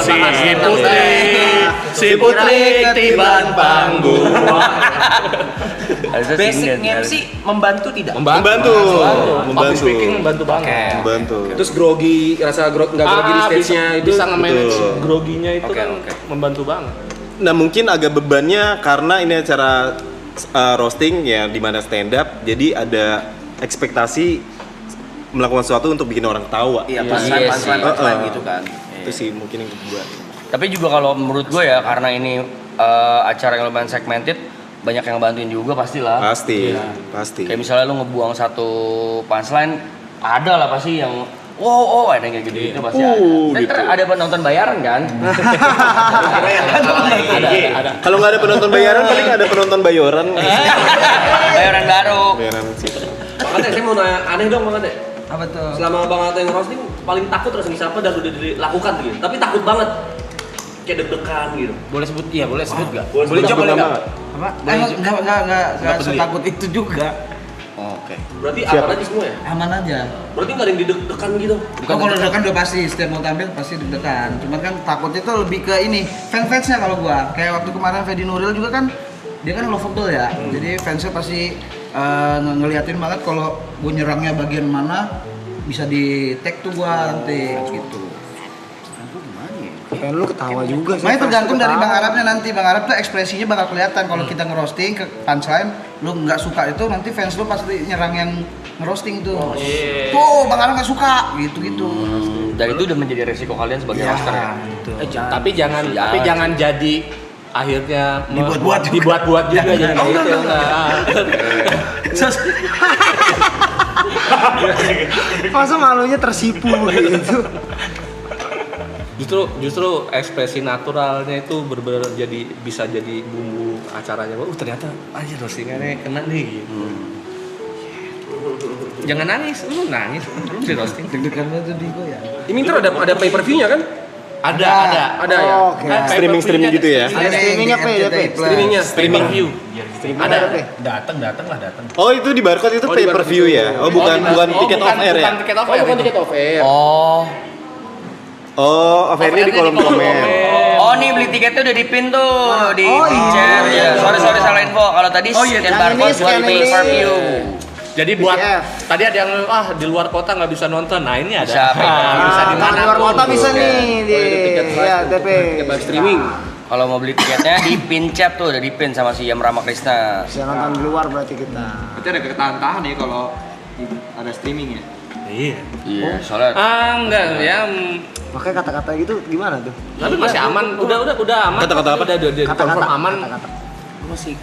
[SPEAKER 7] Saya si putri ketiban panggung.
[SPEAKER 2] Basic MC membantu tidak?
[SPEAKER 4] Membantu.
[SPEAKER 7] Public speaking membantu banget.
[SPEAKER 4] Membantu.
[SPEAKER 9] Terus grogi, rasa nggak grogi di stage-nya itu.
[SPEAKER 7] Bisa nge-manage
[SPEAKER 4] Betul.
[SPEAKER 7] groginya itu kan membantu banget.
[SPEAKER 4] Nah mungkin agak bebannya karena ini acara roasting ya di mana stand up, jadi ada ekspektasi melakukan sesuatu untuk bikin orang tawa.
[SPEAKER 2] Iya, punchline gitu kan.
[SPEAKER 4] Itu sih mungkin yang kedua.
[SPEAKER 8] Tapi juga kalau menurut gue ya karena ini acara yang lumayan segmented, banyak yang bantuin juga pastilah.
[SPEAKER 4] Pasti.
[SPEAKER 8] Kayak misalnya lu ngebuang satu punchline, ada lah pasti yang ada yang kayak gitu pasti ada. Dan
[SPEAKER 4] Gitu.
[SPEAKER 8] ada penonton bayaran kan?
[SPEAKER 7] Ada.
[SPEAKER 4] Kalau nggak ada penonton bayaran, paling ada penonton bayoran.
[SPEAKER 8] Bayaran baru.
[SPEAKER 4] Bayaran sih.
[SPEAKER 6] Bang Ade, saya mau nanya aneh dong Bang Ade.
[SPEAKER 3] Apa tuh?
[SPEAKER 6] Selama Bang Ade nge-roasting paling takut rasanya siapa dan udah dilakukan tuh gitu. Tapi takut banget. Kayak deg-degan gitu.
[SPEAKER 2] Boleh sebut nggak?
[SPEAKER 6] Boleh
[SPEAKER 2] coba boleh nggak?
[SPEAKER 3] Apa? Enggak setakut itu juga.
[SPEAKER 2] Oke.
[SPEAKER 6] Berarti aman aja semua ya?
[SPEAKER 3] Aman aja.
[SPEAKER 6] Berarti nggak ada yang deg-degan gitu.
[SPEAKER 3] Kalau deg-degan udah pasti, setiap mau tampil pasti deg-degan. Cuman kan takutnya tuh lebih ke ini, fans-fansnya kalau gua. Kayak waktu kemarin Fedi Nuril juga kan, dia kan lovable ya. Jadi fansnya pasti ngeliatin banget kalau gua nyerangnya bagian mana, bisa di tag tuh gua nanti gitu.
[SPEAKER 11] Fan lu ketawa juga sih.
[SPEAKER 3] Makanya tergantung dari Bang Arabnya nanti. Bang Arab tuh ekspresinya bakal kelihatan kalau kita ngerosting ke punchline, lu nggak suka itu nanti fans lu pasti nyerang yang ngerosting tuh. Tuh Bang Arab nggak suka gitu-gitu.
[SPEAKER 8] Dan itu udah menjadi resiko kalian sebagai roster ya.
[SPEAKER 7] Tapi jangan jadi akhirnya
[SPEAKER 3] Dibuat-buat juga.
[SPEAKER 7] juga jadi kayak gitu.
[SPEAKER 11] Masa malunya tersipu gitu.
[SPEAKER 7] Justru ekspresi naturalnya itu benar-benar bisa jadi bumbu acaranya. Ternyata aja roastingannya kena nih gitu. Jangan nangis, lu nangis, lu di roasting.
[SPEAKER 3] Deg-degannya tuh di gua ya.
[SPEAKER 9] Ini ntar ada pay per view-nya kan?
[SPEAKER 7] Ada.
[SPEAKER 11] Oh, oke.
[SPEAKER 4] Streaming gitu ya.
[SPEAKER 11] Ada streamingnya
[SPEAKER 9] Streaming
[SPEAKER 7] view.
[SPEAKER 11] Ada.
[SPEAKER 10] Datang.
[SPEAKER 4] Oh itu di barcode itu pay per view ya? Oh bukan tiket off air ya?
[SPEAKER 7] Bukan tiket off air.
[SPEAKER 9] Bukan tiket off air.
[SPEAKER 4] Oh, off airnya di kolom komen.
[SPEAKER 8] Oh nih beli tiketnya udah dipin tuh di chat. Ya, sorry salah info. Kalau tadi scan barcode buat pay per view.
[SPEAKER 7] Jadi buat tadi ada yang di luar kota nggak bisa nonton. Nah ini ada.
[SPEAKER 8] Bisa
[SPEAKER 7] di mana?
[SPEAKER 11] Di luar kota bisa nih di TP.
[SPEAKER 9] Tiket live streaming.
[SPEAKER 8] Kalau mau beli tiketnya di pin chat tuh udah dipin sama si Yam Ramakrisna.
[SPEAKER 11] Bisa nonton di luar berarti kita.
[SPEAKER 10] Berarti ada ketahan-tahan ya kalau ada streaming ya.
[SPEAKER 7] Iya.
[SPEAKER 8] Iya, soalnya
[SPEAKER 7] Enggak ya.
[SPEAKER 11] Makanya kata-kata gitu gimana tuh?
[SPEAKER 7] Tapi masih aman. Udah aman.
[SPEAKER 4] Kata-kata apa?
[SPEAKER 7] Udah confirm aman.
[SPEAKER 11] Kata-kata.
[SPEAKER 7] Masih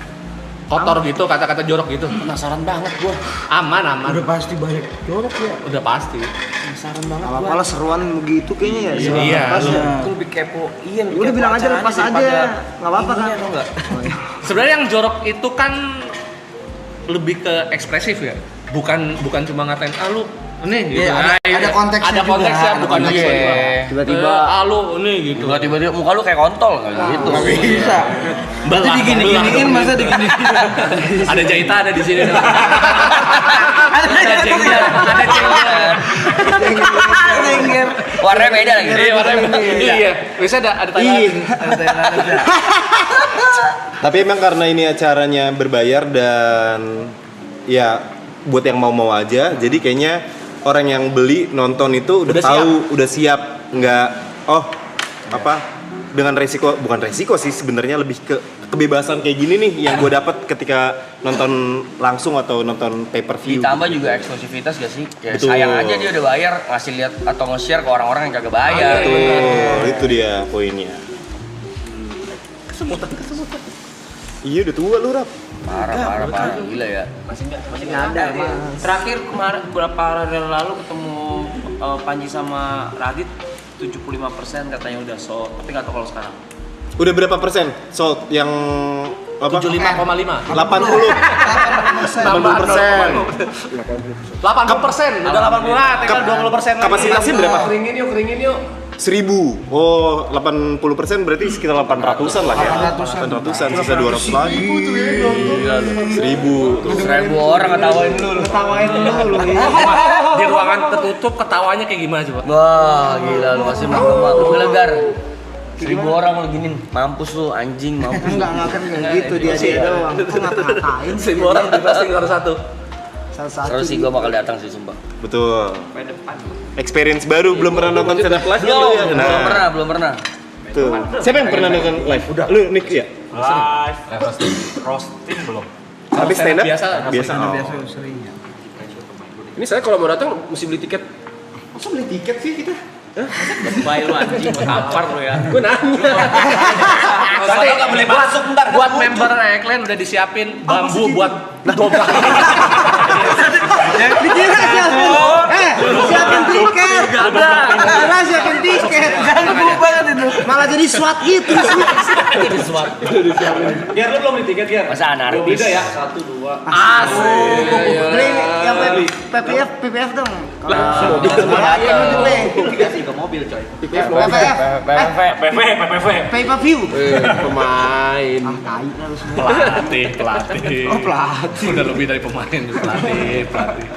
[SPEAKER 7] kotor gitu, kata-kata jorok gitu.
[SPEAKER 2] Penasaran banget gua.
[SPEAKER 7] Aman.
[SPEAKER 3] Udah pasti banyak jorok ya.
[SPEAKER 7] Udah pasti.
[SPEAKER 2] Penasaran banget gua.
[SPEAKER 11] Apa-apa lah seruan begitu kayaknya ya.
[SPEAKER 7] Iya,
[SPEAKER 11] Pas
[SPEAKER 7] lu-
[SPEAKER 11] ya.
[SPEAKER 2] Gua lebih kepo. Iya, lebih
[SPEAKER 11] Udah
[SPEAKER 2] kepo
[SPEAKER 11] bilang aja
[SPEAKER 2] acaranya
[SPEAKER 11] lepas aja.
[SPEAKER 2] daripada
[SPEAKER 11] Nggak apa-apa kan.
[SPEAKER 2] ininya, tau nggak?
[SPEAKER 7] Sebenarnya yang jorok itu kan lebih ke ekspresif ya. Bukan cuma ngatain lu nih gitu.
[SPEAKER 3] Iya, ada konteksnya
[SPEAKER 7] ada
[SPEAKER 3] juga.
[SPEAKER 7] konteksnya
[SPEAKER 3] Ada
[SPEAKER 7] bukan
[SPEAKER 3] konteksnya.
[SPEAKER 7] tiba-tiba
[SPEAKER 11] Tiba-tiba.
[SPEAKER 7] lu nih gitu.
[SPEAKER 2] Tiba-tiba muka lu kayak kontol kayak gitu.
[SPEAKER 3] Nggak bisa.
[SPEAKER 2] Berarti digini-giniin masa digini-giniin.
[SPEAKER 7] Ada jahitan ada di sini.
[SPEAKER 2] Ada
[SPEAKER 7] jengger, ada jengger.
[SPEAKER 2] Jengger. Warnanya beda lagi.
[SPEAKER 7] Iya, warnanya beda. Iya, biasanya ada Thailand.
[SPEAKER 4] Tapi emang karena ini acaranya berbayar dan ya buat yang mau aja, jadi kayaknya orang yang beli nonton itu udah tahu, udah siap, nggak dengan bukan resiko sih sebenarnya, lebih ke kebebasan kayak gini nih yang gue dapat ketika nonton langsung atau nonton pay per view.
[SPEAKER 2] Ditambah juga eksklusivitas gak sih? Kayak
[SPEAKER 4] Betul.
[SPEAKER 2] sayang aja dia udah bayar ngasih lihat atau nge-share ke orang-orang yang kagak bayar.
[SPEAKER 4] Betul, itu dia poinnya. Kesemutan. Iya udah tua lu, Rap.
[SPEAKER 2] Parah, gila ya.
[SPEAKER 11] Masih nggak ada.
[SPEAKER 2] Terakhir kemarin beberapa hari lalu ketemu Panji sama Radit 75% katanya udah sold, tapi nggak tahu kalau sekarang.
[SPEAKER 4] Udah berapa persen sold yang apa?
[SPEAKER 7] 75,5.
[SPEAKER 4] 80. 80%.
[SPEAKER 7] 80%, udah 80 lah, tinggal 20% lagi.
[SPEAKER 4] Kapasitasnya berapa?
[SPEAKER 1] Keringin yuk.
[SPEAKER 4] 1000. Oh, 80% berarti sekitar 800-an lah ya. 800-an, sisa 200 lagi. 1000 tuh.
[SPEAKER 2] 1000 orang ngetawain lu.
[SPEAKER 7] Di ruangan tertutup ketawanya kayak gimana coba?
[SPEAKER 2] Wah, gila lu masih lu gelegar. 1000 orang lu giniin, mampus lu anjing, mampus.
[SPEAKER 11] Enggak kan kayak gitu dia doang. Kok ngata-ngatain
[SPEAKER 7] 1000 orang di plastik harus satu.
[SPEAKER 11] Salah
[SPEAKER 2] Terus
[SPEAKER 11] satu.
[SPEAKER 2] sih gua bakal datang sih sumpah.
[SPEAKER 4] Betul. Experience baru, belum pernah nonton stand up live kan lu ya?
[SPEAKER 2] Belum pernah.
[SPEAKER 4] Tuh. Siapa yang pernah nonton live? Udah. Lu Nick ya?
[SPEAKER 10] Live. Roasting belum.
[SPEAKER 4] Tapi stand up
[SPEAKER 7] biasa.
[SPEAKER 3] Biasa sering ya.
[SPEAKER 9] Ini saya kalau mau datang mesti beli tiket.
[SPEAKER 4] Masa beli tiket sih kita?
[SPEAKER 2] Baik lu anjing, tampar lu ya.
[SPEAKER 9] Gue nanya.
[SPEAKER 2] Soalnya enggak boleh masuk ntar.
[SPEAKER 7] Buat member Eklen udah disiapin bambu buat dobrak.
[SPEAKER 11] Dikira siapin. Siapin tiket. Karena siapin tiket. Ganggu banget itu. Malah jadi SWAT gitu sih.
[SPEAKER 2] Jadi SWAT.
[SPEAKER 7] Biar lu belum beli tiket, Biar.
[SPEAKER 2] Masa anarkis.
[SPEAKER 7] Beda ya. 1 2. Asik.
[SPEAKER 11] Beli yang PPF dong.
[SPEAKER 10] Ke mobil coy.
[SPEAKER 11] PPF. Pay per view.
[SPEAKER 9] Pemain.
[SPEAKER 11] Tai lah lu semua.
[SPEAKER 7] Pelatih.
[SPEAKER 11] Oh, pelatih.
[SPEAKER 7] Udah lebih dari pemain, pelatih.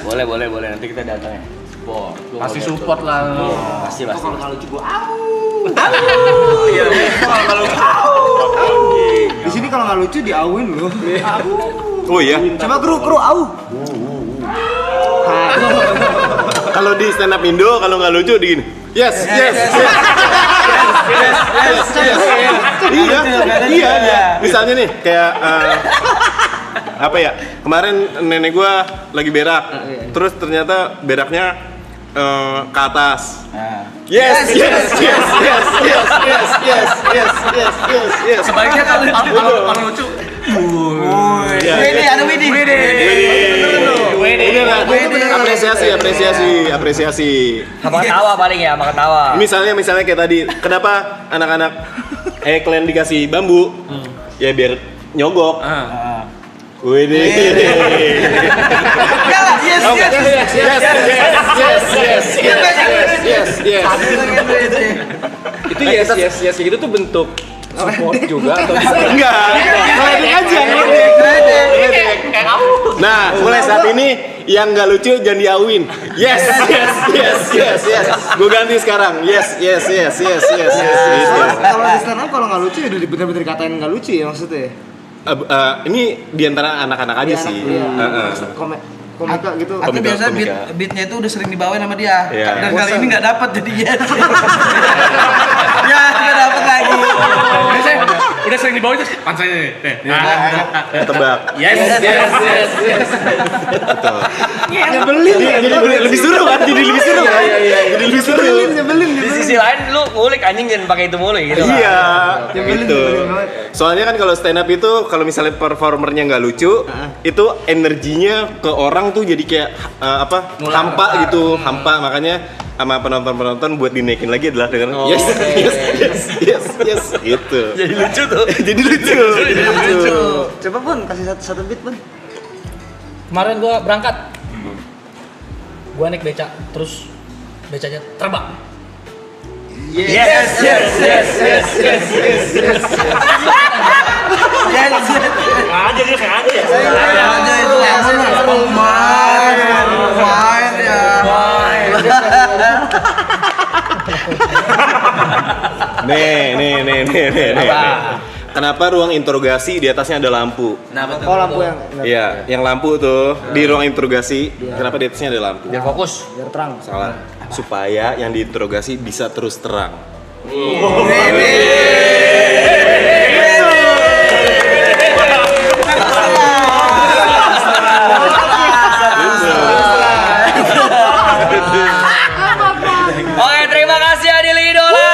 [SPEAKER 2] Boleh nanti kita datang ya. Support.
[SPEAKER 7] Pasti support lah lu.
[SPEAKER 2] Pasti.
[SPEAKER 11] Kalau lucu gua
[SPEAKER 2] Iya,
[SPEAKER 11] di sini kalau nggak lucu diawin lu.
[SPEAKER 4] Oh iya.
[SPEAKER 11] Coba kru au.
[SPEAKER 4] Kalau di stand up Indo kalau nggak lucu di gini. Yes. Iya. Misalnya nih kayak apa ya? Kemarin nenek gua lagi berak. Terus ternyata beraknya ke atas. Yes.
[SPEAKER 7] Sebaiknya kalau lucu.
[SPEAKER 2] Ada Widi.
[SPEAKER 4] Apresiasi.
[SPEAKER 2] Sama ketawa paling ya, sama ketawa.
[SPEAKER 4] Misalnya kayak tadi, kenapa anak-anak Eklen dikasih bambu? Ya biar nyogok. Widih. Yes.
[SPEAKER 9] Itu yes gitu tuh bentuk support juga atau
[SPEAKER 4] Enggak. Ngeledek aja. Nah, mulai saat ini yang nggak lucu jangan diawin. Yes. Gue ganti sekarang. Yes.
[SPEAKER 11] Kalau di stand up kalau nggak lucu ya udah bener-bener dikatain nggak lucu ya maksudnya.
[SPEAKER 4] Ini diantara anak-anak aja sih.
[SPEAKER 11] Komika gitu.
[SPEAKER 3] Atau
[SPEAKER 4] Komika.
[SPEAKER 3] biasa beatnya itu udah sering dibawain sama dia.
[SPEAKER 4] Iya.
[SPEAKER 3] Dan kali ini nggak dapat jadi yes. Ya nggak dapat lagi.
[SPEAKER 7] Biasanya dia sering dibawa itu pansanya nih.
[SPEAKER 4] Tebak.
[SPEAKER 7] Yes.
[SPEAKER 4] Betul.
[SPEAKER 11] Nyebelin ya.
[SPEAKER 4] Jadi lebih seru kan? Jadi lebih seru kan? Jadi lebih seru.
[SPEAKER 11] Nyebelin.
[SPEAKER 8] Di sisi lain lu ngulik anjing jangan pakai itu mulu gitu.
[SPEAKER 4] Iya,
[SPEAKER 11] Nyebelin
[SPEAKER 4] gitu.
[SPEAKER 11] banget.
[SPEAKER 4] Soalnya kan kalau stand up itu kalau misalnya performernya nggak lucu, itu energinya ke orang tuh jadi kayak hampa gitu, hampa. Makanya sama penonton buat dinaikin lagi adalah dengan yes, gitu.
[SPEAKER 8] Jadi lucu tuh.
[SPEAKER 4] Jadi lucu.
[SPEAKER 11] Coba Bun, kasih satu beat Bun.
[SPEAKER 12] Kemarin gua berangkat. Gua naik beca, terus becanya terbang.
[SPEAKER 8] Yes.
[SPEAKER 5] Aja dia kayak aja ya.
[SPEAKER 3] Aja itu main ya.
[SPEAKER 4] Nih. Kenapa ruang interogasi di atasnya ada lampu?
[SPEAKER 11] Oh lampu yang
[SPEAKER 4] Iya, yang lampu tuh di ruang interogasi. Kenapa di atasnya ada lampu?
[SPEAKER 8] Biar fokus.
[SPEAKER 11] biar terang.
[SPEAKER 4] Salah. Supaya yang diinterogasi bisa terus terang.
[SPEAKER 8] Oke, terima kasih Adil Idola.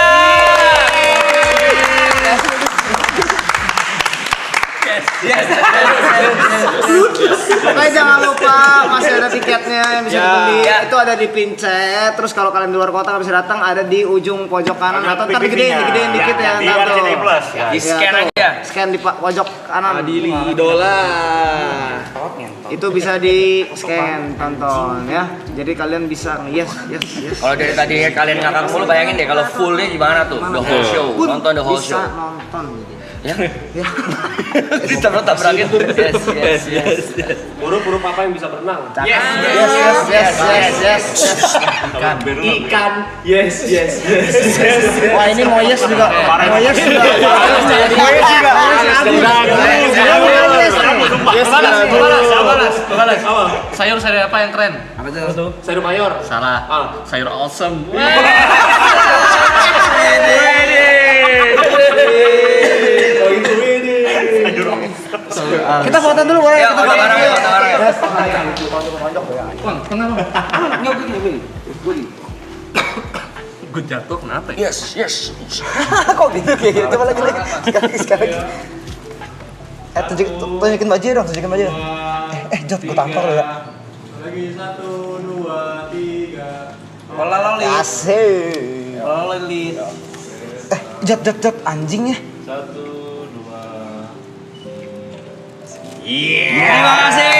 [SPEAKER 11] Oke, jangan lupa masih ada tiketnya yang bisa dibeli. Itu ada di Pincet. Terus kalau kalian di luar kota nggak bisa datang, ada di ujung pojok kanan atau ntar digedein dikit ya.
[SPEAKER 5] Di
[SPEAKER 11] Ntar tuh.
[SPEAKER 5] RCTI Plus.
[SPEAKER 8] Di scan aja.
[SPEAKER 11] Scan di pojok kanan.
[SPEAKER 9] Adili Idola.
[SPEAKER 11] Itu bisa di scan, tonton ya. Jadi kalian bisa yes.
[SPEAKER 8] Kalau dari tadi kalian ngakak mulu, bayangin deh kalau fullnya gimana tuh, the whole show,
[SPEAKER 11] Pun
[SPEAKER 8] nonton the whole show.
[SPEAKER 11] bisa nonton gitu.
[SPEAKER 8] Ya, ditabrak-tabrakin. Yes.
[SPEAKER 6] Huruf-huruf apa yang bisa berenang?
[SPEAKER 11] Yes.
[SPEAKER 6] Ikan. Yes.
[SPEAKER 11] Wah ini mau yes juga.
[SPEAKER 7] Balas. Sayur apa yang keren?
[SPEAKER 3] Apa tuh?
[SPEAKER 6] Sayur mayor.
[SPEAKER 7] Salah. Sayur awesome.
[SPEAKER 11] Kita foto dulu boleh?
[SPEAKER 8] Ya,
[SPEAKER 11] Kita
[SPEAKER 8] foto bareng ya.
[SPEAKER 7] Gue jatuh kenapa ya?
[SPEAKER 8] Yes.
[SPEAKER 11] Kok gitu kayak gitu? Coba lagi. Sekali lagi. Tunjukin baju dong, Jod, gue tampar ya.
[SPEAKER 9] Lagi 1, 2, 3.
[SPEAKER 3] Pola loli.
[SPEAKER 11] Asik.
[SPEAKER 3] Pola loli.
[SPEAKER 11] Jod, anjing ya.
[SPEAKER 9] 1, 2.
[SPEAKER 8] Terima kasih.